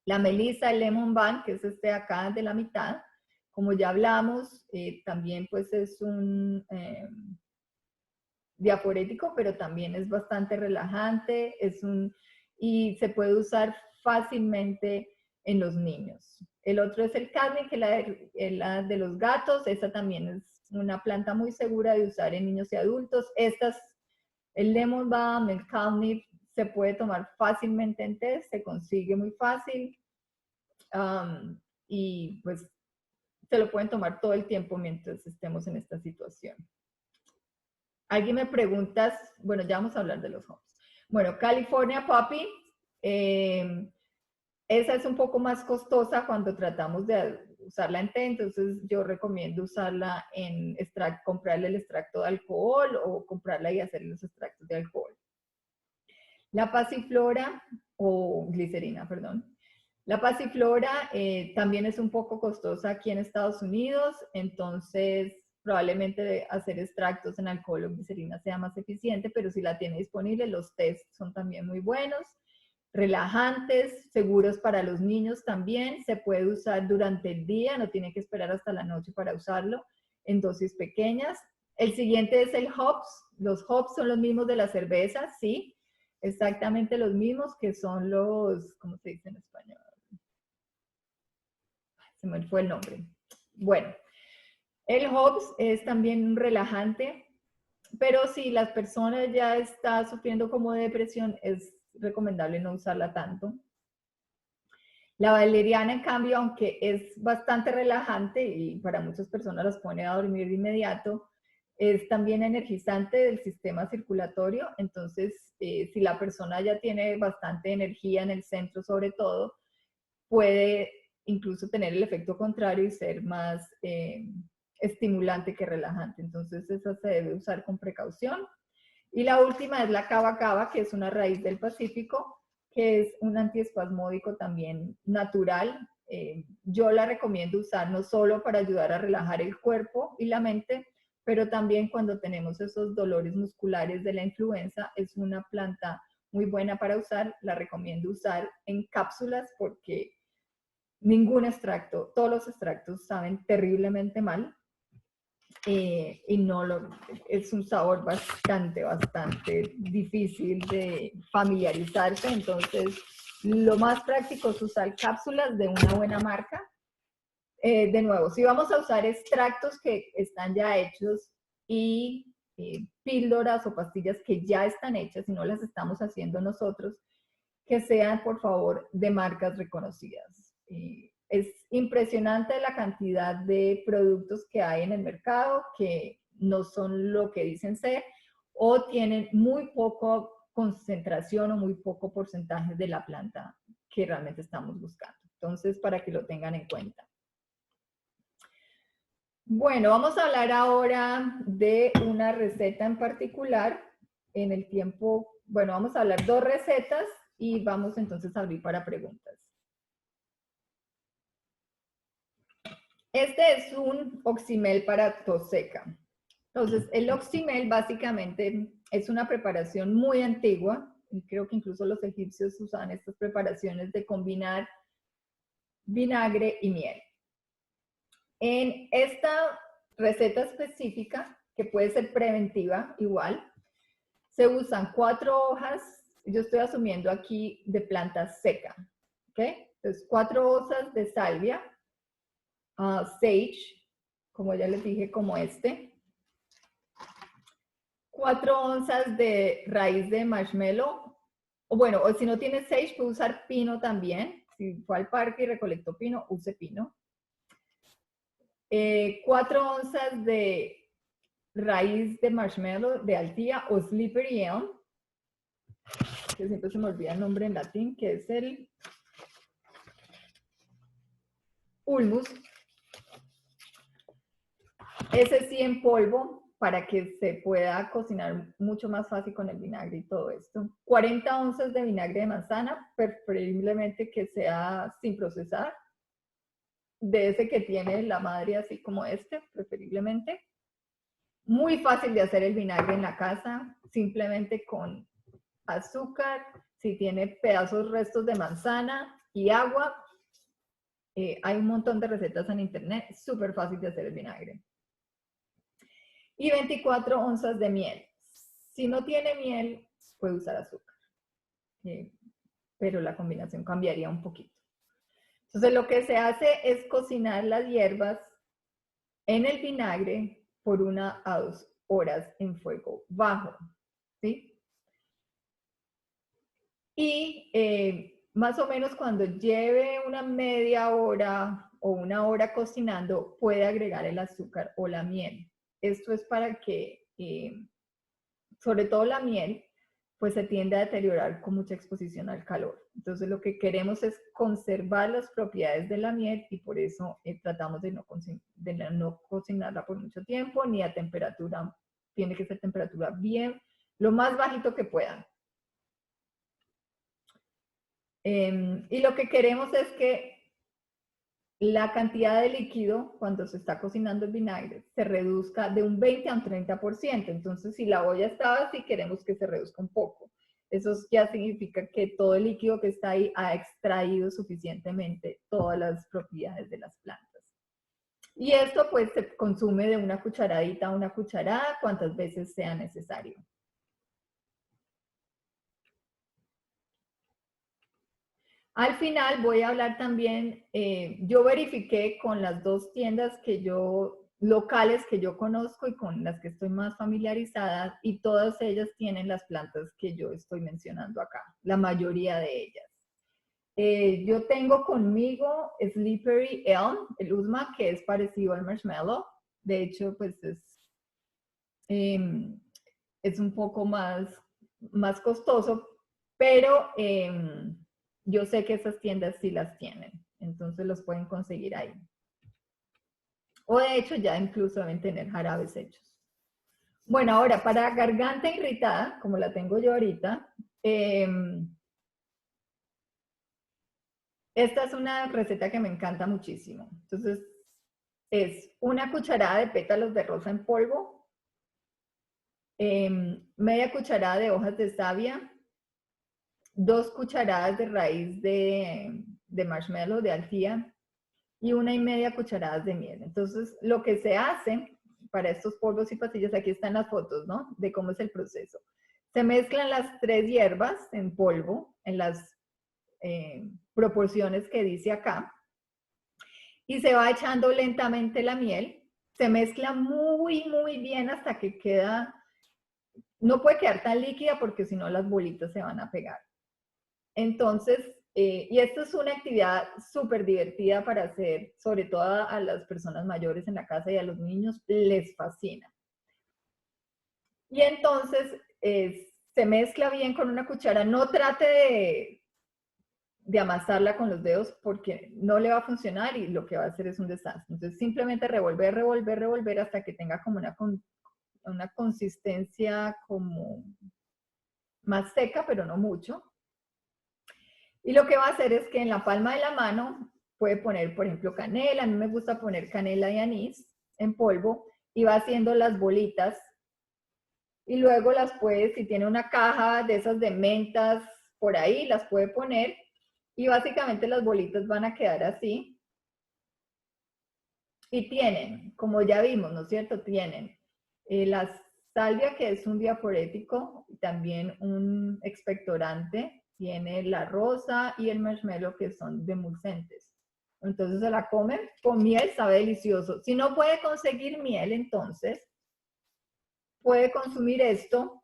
La melisa, el lemon balm, que es este de acá de la mitad, como ya hablamos, también pues es un diaforético, pero también es bastante relajante, y se puede usar fácilmente en los niños. El otro es el cadmi, que es la de los gatos. Esta también es una planta muy segura de usar en niños y adultos. El lemon balm, el cadmi, se puede tomar fácilmente en té, se consigue muy fácil, y pues se lo pueden tomar todo el tiempo mientras estemos en esta situación. Alguien me pregunta, bueno, ya vamos a hablar de los homes. Bueno, California Poppy, esa es un poco más costosa cuando tratamos de usarla en té, entonces yo recomiendo usarla en comprarle el extracto de alcohol o comprarla y hacer los extractos de alcohol. La pasiflora, o glicerina, perdón. La pasiflora también es un poco costosa aquí en Estados Unidos, entonces probablemente hacer extractos en alcohol o glicerina sea más eficiente, pero si la tiene disponible, los tés son también muy buenos. Relajantes, seguros para los niños también, se puede usar durante el día, no tiene que esperar hasta la noche para usarlo, en dosis pequeñas. El siguiente es el hops. Los hops son los mismos de la cerveza, sí, exactamente los mismos, que son los, ¿cómo se dice en español? Se me fue el nombre. Bueno, el hops es también un relajante, pero si las personas ya están sufriendo como de depresión, es recomendable no usarla tanto. La valeriana, en cambio, aunque es bastante relajante y para muchas personas las pone a dormir de inmediato, es también energizante del sistema circulatorio. Entonces, si la persona ya tiene bastante energía en el centro, sobre todo, puede incluso tener el efecto contrario y ser más estimulante que relajante. Entonces, esa se debe usar con precaución. Y la última es la cava cava, que es una raíz del Pacífico, que es un antiespasmódico también natural. Yo la recomiendo usar no solo para ayudar a relajar el cuerpo y la mente, pero también cuando tenemos esos dolores musculares de la influenza, es una planta muy buena para usar. La recomiendo usar en cápsulas porque ningún extracto, todos los extractos saben terriblemente mal. Y es un sabor bastante difícil de familiarizarse, entonces lo más práctico es usar cápsulas de una buena marca. De nuevo, si vamos a usar extractos que están ya hechos y píldoras o pastillas que ya están hechas y no las estamos haciendo nosotros, que sean por favor de marcas reconocidas. Es impresionante la cantidad de productos que hay en el mercado que no son lo que dicen ser o tienen muy poca concentración o muy poco porcentaje de la planta que realmente estamos buscando. Entonces, para que lo tengan en cuenta. Bueno, vamos a hablar ahora de una receta en particular. En el tiempo, bueno, vamos a hablar dos recetas y vamos entonces a abrir para preguntas. Este es un oximel para tos seca. Entonces, el oximel básicamente es una preparación muy antigua, y creo que incluso los egipcios usaban estas preparaciones de combinar vinagre y miel. En esta receta específica, que puede ser preventiva igual, se usan 4 hojas, yo estoy asumiendo aquí de planta seca, ¿ok? Entonces 4 hojas de salvia, sage, como ya les dije, como este, 4 onzas de raíz de marshmallow, o bueno, o si no tiene sage, puede usar pino también. Si fue al parque y recolectó pino, use pino. 4 onzas de raíz de marshmallow de altía o slippery elm, que siempre se me olvida el nombre en latín, que es el ulmus. Ese sí en polvo, para que se pueda cocinar mucho más fácil con el vinagre y todo esto. 40 onzas de vinagre de manzana, preferiblemente que sea sin procesar, de ese que tiene la madre así como este, preferiblemente. Muy fácil de hacer el vinagre en la casa, simplemente con azúcar, si tiene pedazos restos de manzana y agua. Hay un montón de recetas en internet, súper fácil de hacer el vinagre. Y 24 onzas de miel. Si no tiene miel, puede usar azúcar, pero la combinación cambiaría un poquito. Entonces lo que se hace es cocinar las hierbas en el vinagre por 1 a 2 horas en fuego bajo, ¿sí? Y más o menos cuando lleve una media hora o 1 hora cocinando, puede agregar el azúcar o la miel. Esto es para que, sobre todo la miel, pues se tiende a deteriorar con mucha exposición al calor. Entonces lo que queremos es conservar las propiedades de la miel y por eso tratamos de no cocinarla por mucho tiempo, ni a temperatura, tiene que ser temperatura bien, lo más bajito que puedan. Y lo que queremos es que la cantidad de líquido cuando se está cocinando el vinagre se reduzca de un 20 a un 30%. Entonces, si la olla estaba así, queremos que se reduzca un poco. Eso ya significa que todo el líquido que está ahí ha extraído suficientemente todas las propiedades de las plantas. Y esto pues se consume de 1 cucharadita a 1 cucharada, cuantas veces sea necesario. Al final voy a hablar también, yo verifiqué con las 2 tiendas locales que yo conozco y con las que estoy más familiarizada, y todas ellas tienen las plantas que yo estoy mencionando acá, la mayoría de ellas. Yo tengo conmigo Slippery Elm, el Usma, que es parecido al marshmallow. De hecho, pues es un poco más costoso, pero yo sé que esas tiendas sí las tienen, entonces los pueden conseguir ahí. O de hecho ya incluso deben tener jarabes hechos. Bueno, ahora para garganta irritada, como la tengo yo ahorita, esta es una receta que me encanta muchísimo. Entonces, es 1 cucharada de pétalos de rosa en polvo, media cucharada de hojas de savia, 2 cucharadas de raíz de marshmallow, de altía, y 1,5 cucharadas de miel. Entonces, lo que se hace para estos polvos y pastillas, aquí están las fotos, ¿no? De cómo es el proceso. Se mezclan las 3 hierbas en polvo, en las proporciones que dice acá, y se va echando lentamente la miel. Se mezcla muy, muy bien hasta que queda, no puede quedar tan líquida porque si no las bolitas se van a pegar. Entonces, y esto es una actividad súper divertida para hacer, sobre todo a las personas mayores en la casa y a los niños, les fascina. Y entonces se mezcla bien con una cuchara. No trate de amasarla con los dedos porque no le va a funcionar y lo que va a hacer es un desastre. Entonces simplemente revolver, revolver, revolver hasta que tenga como una consistencia como más seca, pero no mucho. Y lo que va a hacer es que en la palma de la mano puede poner, por ejemplo, canela. A mí me gusta poner canela y anís en polvo y va haciendo las bolitas. Y luego las puede, si tiene una caja de esas de mentas por ahí, las puede poner. Y básicamente las bolitas van a quedar así. Y tienen, como ya vimos, ¿no es cierto? Tienen la salvia, que es un diaforético, también un expectorante, tiene la rosa y el marshmallow, que son demulcentes. Entonces se la comen con miel, sabe delicioso. Si no puede conseguir miel, entonces puede consumir esto,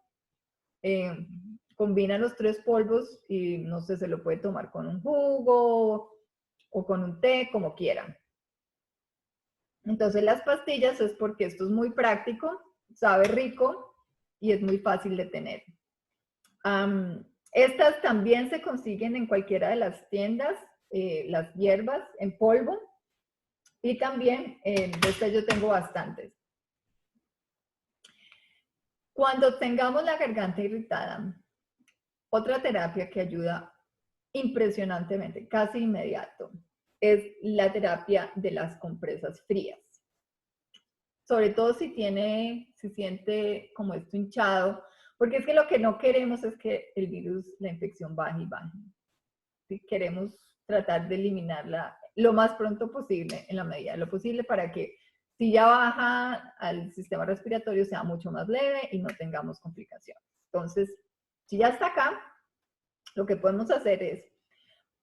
combina los 3 polvos y no sé, se lo puede tomar con un jugo o con un té, como quieran. Entonces las pastillas es porque esto es muy práctico, sabe rico y es muy fácil de tener. Estas también se consiguen en cualquiera de las tiendas, las hierbas en polvo, y también de estas yo tengo bastantes. Cuando tengamos la garganta irritada, otra terapia que ayuda impresionantemente, casi inmediato, es la terapia de las compresas frías. Sobre todo si siente como esto hinchado, porque es que lo que no queremos es que el virus, la infección baje y baje. ¿Sí? Queremos tratar de eliminarla lo más pronto posible, en la medida de lo posible, para que si ya baja al sistema respiratorio sea mucho más leve y no tengamos complicaciones. Entonces, si ya está acá, lo que podemos hacer es,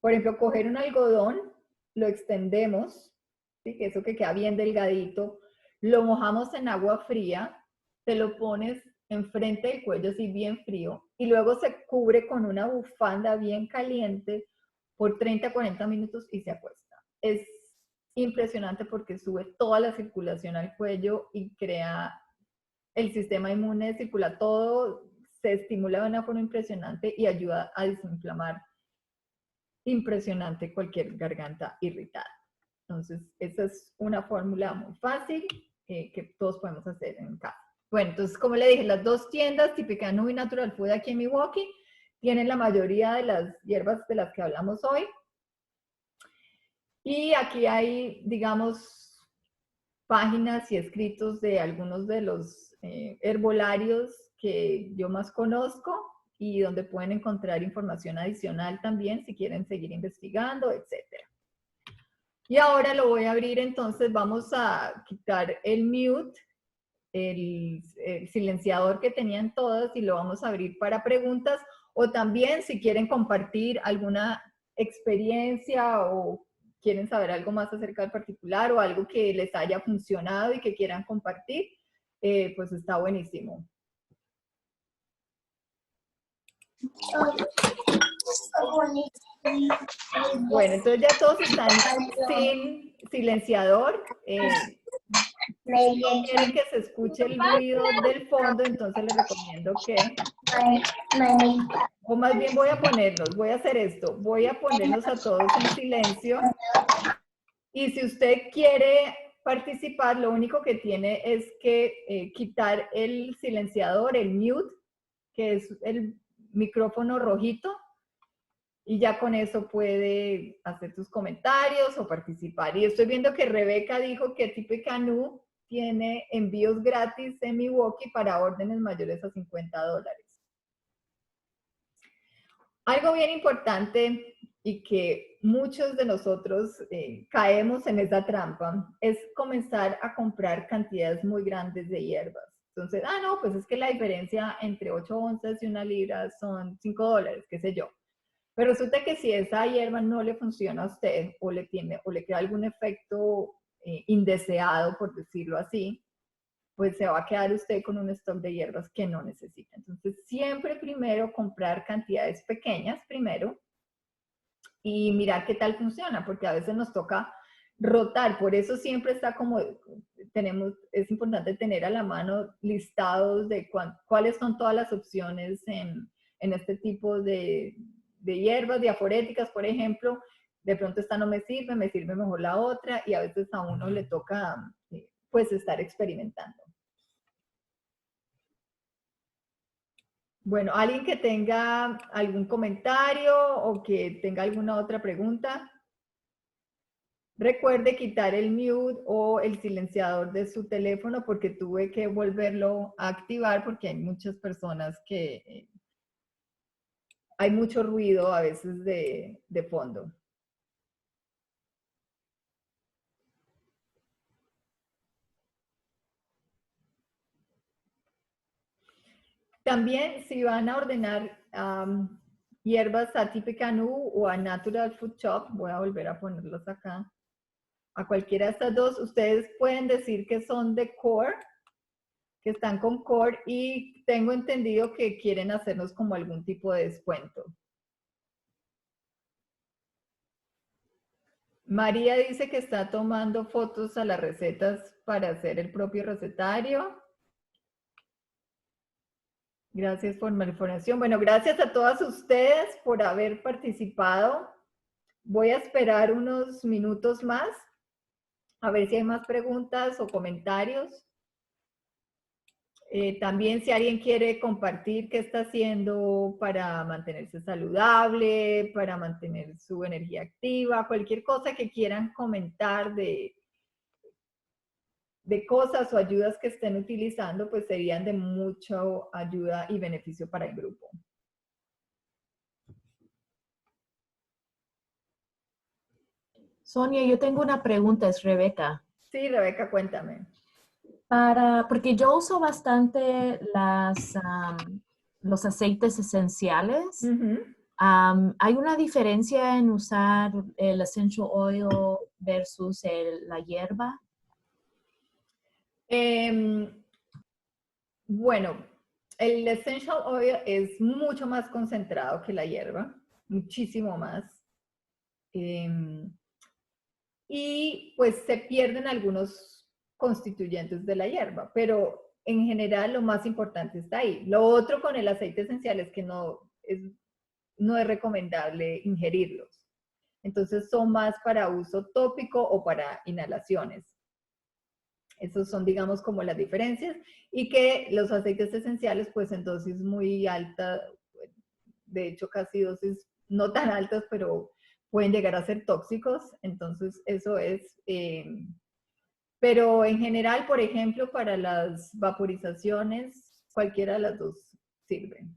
por ejemplo, coger un algodón, lo extendemos, ¿sí? Que eso que queda bien delgadito, lo mojamos en agua fría, te lo pones enfrente del cuello así bien frío y luego se cubre con una bufanda bien caliente por 30 a 40 minutos y se acuesta. Es impresionante porque sube toda la circulación al cuello y crea el sistema inmune, circula todo, se estimula de una forma impresionante y ayuda a desinflamar impresionante cualquier garganta irritada. Entonces, esa es una fórmula muy fácil que todos podemos hacer en casa. Bueno, entonces, como le dije, las 2 tiendas, Tipicanú y Natural Food aquí en Milwaukee, tienen la mayoría de las hierbas de las que hablamos hoy. Y aquí hay, digamos, páginas y escritos de algunos de los herbolarios que yo más conozco y donde pueden encontrar información adicional también si quieren seguir investigando, etcétera. Y ahora lo voy a abrir, entonces vamos a quitar el mute, el silenciador que tenían todas y lo vamos a abrir para preguntas o también si quieren compartir alguna experiencia o quieren saber algo más acerca del particular o algo que les haya funcionado y que quieran compartir, pues está buenísimo. Bueno, entonces ya todos están sin silenciador. Si no quieren que se escuche el ruido del fondo, entonces les recomiendo que, o más bien voy a hacer esto, voy a ponerlos a todos en silencio. Y si usted quiere participar, lo único que tiene es que quitar el silenciador, el mute, que es el micrófono rojito, y ya con eso puede hacer sus comentarios o participar. Y estoy viendo que Rebeca dijo que Tipicanú tiene envíos gratis en Milwaukee para órdenes mayores a $50. Algo bien importante y que muchos de nosotros caemos en esa trampa es comenzar a comprar cantidades muy grandes de hierbas. Entonces, no, pues es que la diferencia entre 8 onzas y 1 libra son $5, qué sé yo. Pero resulta que si esa hierba no le funciona a usted o le queda algún efecto indeseado, por decirlo así, pues se va a quedar usted con un stock de hierbas que no necesita. Entonces, siempre primero comprar cantidades pequeñas primero y mirar qué tal funciona, porque a veces nos toca rotar. Por eso siempre está como, es importante tener a la mano listados de cuáles son todas las opciones en este tipo de hierbas diaforéticas, por ejemplo. De pronto esta no me sirve mejor la otra, y a veces a uno le toca pues estar experimentando. Bueno, ¿alguien que tenga algún comentario o que tenga alguna otra pregunta? Recuerde quitar el mute o el silenciador de su teléfono porque tuve que volverlo a activar porque hay muchas personas que hay mucho ruido a veces de fondo. También si van a ordenar hierbas Sativa Nu o a Natural Food Shop, voy a volver a ponerlos acá, a cualquiera de estas dos, ustedes pueden decir que son de Core, que están con Core, y tengo entendido que quieren hacernos como algún tipo de descuento. María dice que está tomando fotos a las recetas para hacer el propio recetario. Gracias por la información. Bueno, gracias a todas ustedes por haber participado. Voy a esperar unos minutos más, a ver si hay más preguntas o comentarios. También si alguien quiere compartir qué está haciendo para mantenerse saludable, para mantener su energía activa, cualquier cosa que quieran comentar de cosas o ayudas que estén utilizando, pues serían de mucha ayuda y beneficio para el grupo. Sonia, yo tengo una pregunta, es Rebeca. Sí, Rebeca, cuéntame. Porque yo uso bastante los aceites esenciales. ¿Hay una diferencia en usar el essential oil versus la hierba? Bueno, el essential oil es mucho más concentrado que la hierba, muchísimo más. Y pues se pierden algunos constituyentes de la hierba, pero en general lo más importante está ahí. Lo otro con el aceite esencial es que no es recomendable ingerirlos. Entonces son más para uso tópico o para inhalaciones. Esos son, digamos, como las diferencias. Y que los aceites esenciales, pues en dosis muy alta, de hecho casi dosis no tan altas, pero pueden llegar a ser tóxicos. Entonces eso es... pero en general, por ejemplo, para las vaporizaciones, cualquiera de las dos sirve.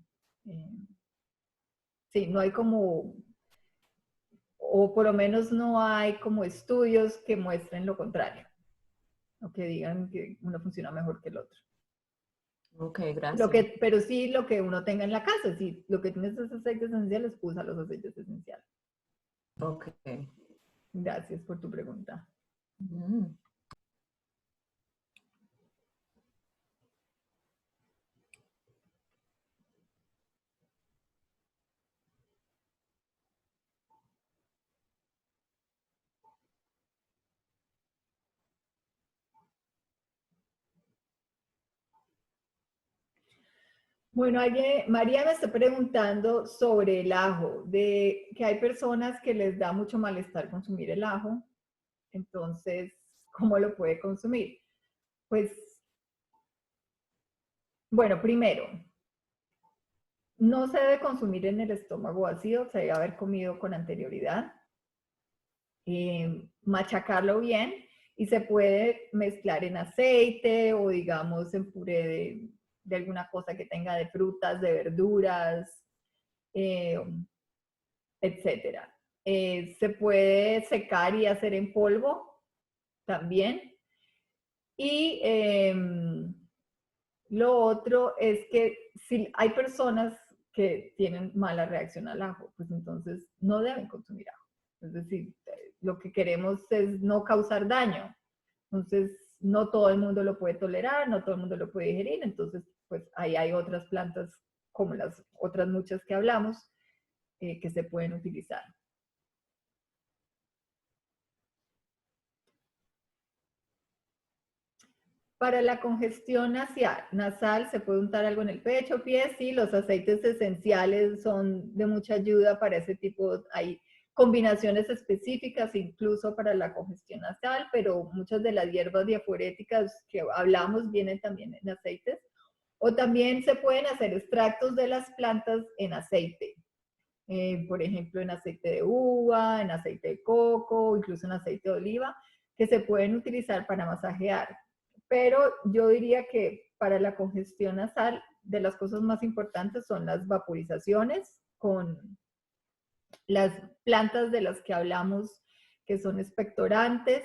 Sí, no hay como... o por lo menos no hay como estudios que muestren lo contrario, o que digan que uno funciona mejor que el otro. Ok, gracias. Pero sí lo que uno tenga en la casa, si lo que tienes es aceites esenciales, usa los aceites esenciales. Ok. Gracias por tu pregunta. Bueno, María me está preguntando sobre el ajo, de que hay personas que les da mucho malestar consumir el ajo. Entonces, ¿cómo lo puede consumir? Pues, bueno, primero, no se debe consumir en el estómago vacío, se debe haber comido con anterioridad. Machacarlo bien y se puede mezclar en aceite o digamos en puré de alguna cosa que tenga de frutas, de verduras, etcétera. Se puede secar y hacer en polvo también. Y lo otro es que si hay personas que tienen mala reacción al ajo, pues entonces no deben consumir ajo. Es decir, lo que queremos es no causar daño. Entonces, no todo el mundo lo puede tolerar, no todo el mundo lo puede digerir. Entonces, pues ahí hay otras plantas, como las otras muchas que hablamos, que se pueden utilizar. Para la congestión nasal, se puede untar algo en el pecho, pies, sí, los aceites esenciales son de mucha ayuda para ese tipo. Hay combinaciones específicas incluso para la congestión nasal, pero muchas de las hierbas diaforéticas que hablamos vienen también en aceites. O también se pueden hacer extractos de las plantas en aceite. Por ejemplo, en aceite de uva, en aceite de coco, incluso en aceite de oliva, que se pueden utilizar para masajear. Pero yo diría que para la congestión nasal, de las cosas más importantes son las vaporizaciones con las plantas de las que hablamos, que son expectorantes,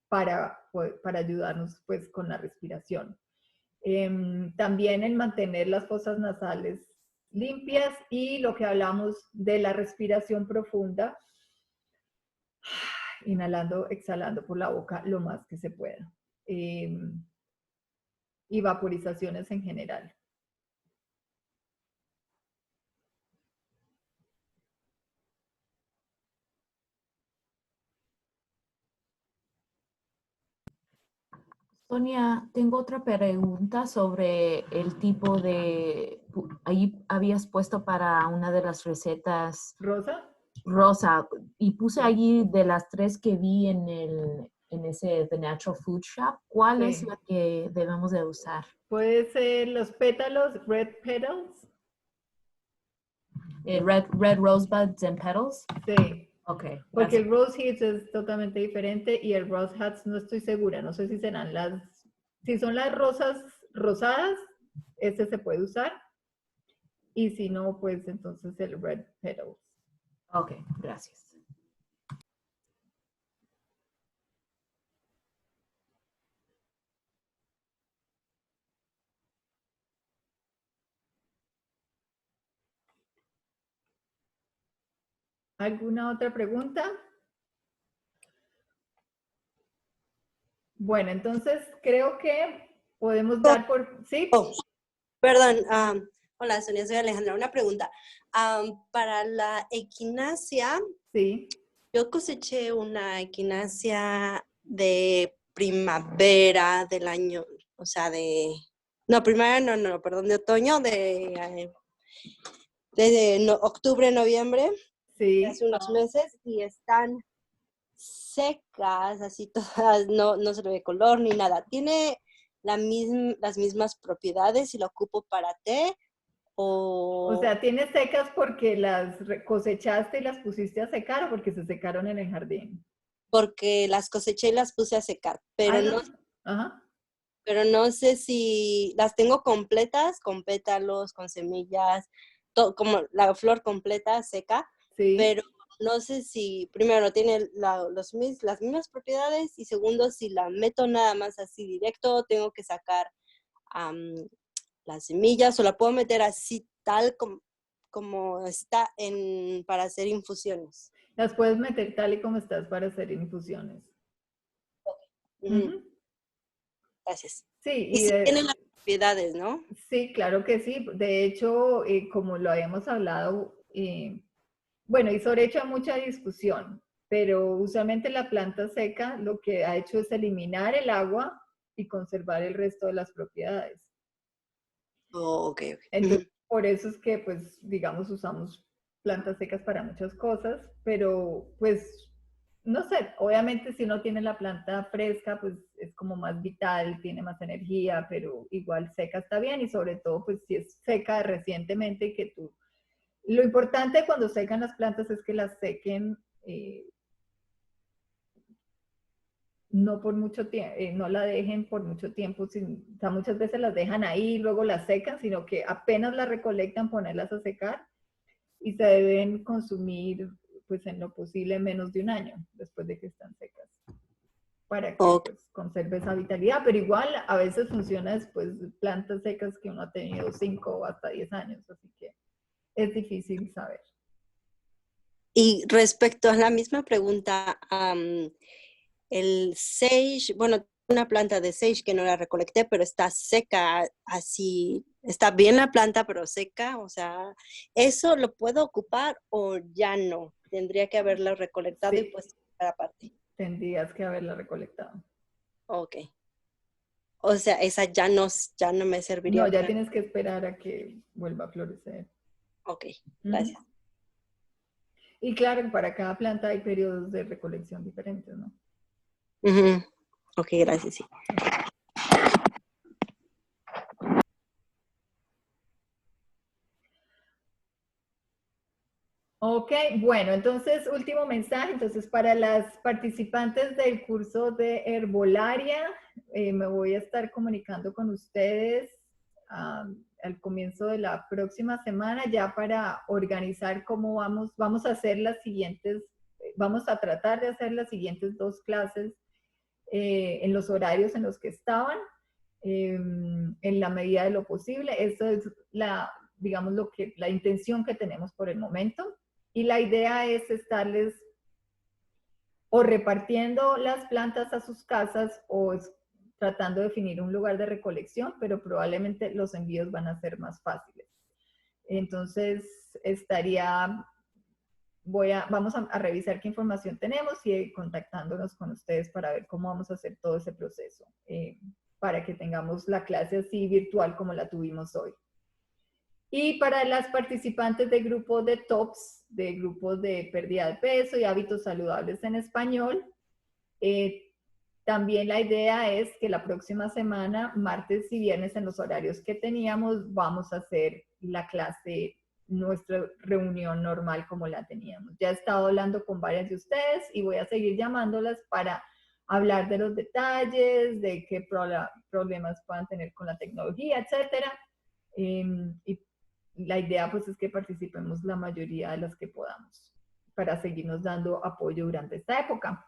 para ayudarnos pues con la respiración. También el mantener las fosas nasales limpias y lo que hablamos de la respiración profunda, inhalando, exhalando por la boca lo más que se pueda. Y vaporizaciones en general. Sonia, tengo otra pregunta sobre el tipo de, ahí habías puesto para una de las recetas ¿Rosa? rosa y puse allí de las 3 que vi en ese The Natural Food Shop, ¿cuál es Sí. la que debemos de usar? Puede ser los pétalos, red petals. Red rosebuds and petals. Sí. Ok, Porque gracias. el rose hips es totalmente diferente y el rose hats no estoy segura. No sé si serán si son las rosas rosadas, este se puede usar. Y si no, pues entonces el red petals. Ok, gracias. ¿Alguna otra pregunta? Bueno, entonces creo que podemos dar por... ¿Sí? Oh, perdón. Hola, Sonia, soy Alejandra. Una pregunta. Para la equinacia, Sí. yo coseché una equinacia de primavera del año, o sea, no, primavera, no, perdón, de otoño, de octubre, noviembre, Sí. hace unos meses, y están secas, así todas, no se le ve color ni nada. ¿Tiene las mismas propiedades y la ocupo para té? O sea, tienes secas porque las cosechaste y las pusiste a secar o porque se secaron en el jardín. Porque las coseché y las puse a secar, pero Ajá. pero no sé si las tengo completas, con pétalos, con semillas, como la flor completa, seca, Sí. pero no sé si, primero, no tiene las mismas propiedades y segundo, si la meto nada más así directo, tengo que sacar las semillas o la puedo meter así tal como está para hacer infusiones. Las puedes meter tal y como estás para hacer infusiones. Gracias. Sí, Y sí tienen las propiedades, ¿no? Sí, claro que sí. De hecho, como lo habíamos hablado, bueno, y sobre hecho hay mucha discusión, pero usualmente la planta seca lo que ha hecho es eliminar el agua y conservar el resto de las propiedades. Oh, ok. Entonces, por eso es que, pues, digamos, usamos plantas secas para muchas cosas, pero, pues, no sé, obviamente si uno tiene la planta fresca, pues es como más vital, tiene más energía, pero igual seca está bien y sobre todo, pues, si es seca recientemente y que tú... Lo importante cuando secan las plantas es que las sequen no por mucho tiempo, no la dejen por mucho tiempo, o sea, muchas veces las dejan ahí y luego las secan, sino que apenas las recolectan, ponerlas a secar y se deben consumir, pues en lo posible, menos de un año después de que están secas, para que pues, conserve esa vitalidad, pero igual a veces funciona después de plantas secas que uno ha tenido 5 o hasta 10 años, así que es difícil saber. Y respecto a la misma pregunta, el sage, bueno, una planta de sage que no la recolecté, pero está seca, así, está bien la planta, pero seca, o sea, ¿eso lo puedo ocupar o ya no? Tendría que haberla recolectado y puesto aparte. Tendrías que haberla recolectado. Ok. O sea, esa ya no me serviría. No, ya tienes que esperar a que vuelva a florecer. Ok, gracias. Y claro, para cada planta hay periodos de recolección diferentes, ¿no? Ok, gracias, sí. Ok, bueno, entonces último mensaje. Entonces, para las participantes del curso de herbolaria, me voy a estar comunicando con ustedes al comienzo de la próxima semana ya para organizar cómo vamos a hacer las siguientes, vamos a tratar de hacer las siguientes 2 clases en los horarios en los que estaban. en la medida de lo posible. Eso es digamos, la intención que tenemos por el momento. Y la idea es estarles o repartiendo las plantas a sus casas o tratando de definir un lugar de recolección, pero probablemente los envíos van a ser más fáciles. Entonces, vamos a revisar qué información tenemos y contactándonos con ustedes para ver cómo vamos a hacer todo ese proceso, para que tengamos la clase así virtual como la tuvimos hoy. Y para las participantes de grupos de TOPS, de grupos de pérdida de peso y hábitos saludables en español, también la idea es que la próxima semana, martes y viernes, en los horarios que teníamos, vamos a hacer la clase, nuestra reunión normal como la teníamos. Ya he estado hablando con varias de ustedes y voy a seguir llamándolas para hablar de los detalles, de qué problemas puedan tener con la tecnología, etcétera. Y la idea pues es que participemos la mayoría de las que podamos para seguirnos dando apoyo durante esta época.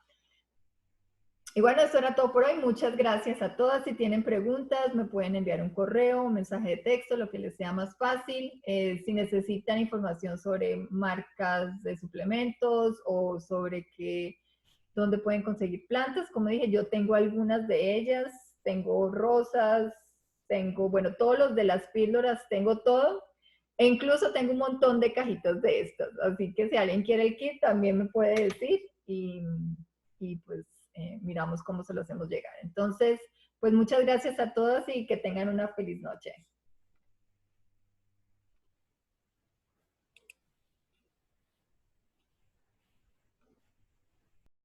Y bueno, eso era todo por hoy. Muchas gracias a todas. Si tienen preguntas, me pueden enviar un correo, un mensaje de texto, lo que les sea más fácil. Si necesitan información sobre marcas de suplementos o sobre dónde pueden conseguir plantas, como dije, yo tengo algunas de ellas. Tengo rosas, bueno, todos los de las píldoras, tengo todo. E incluso tengo un montón de cajitas de estas. Así que si alguien quiere el kit, también me puede decir y pues miramos cómo se lo hacemos llegar. Entonces, pues muchas gracias a todas y que tengan una feliz noche.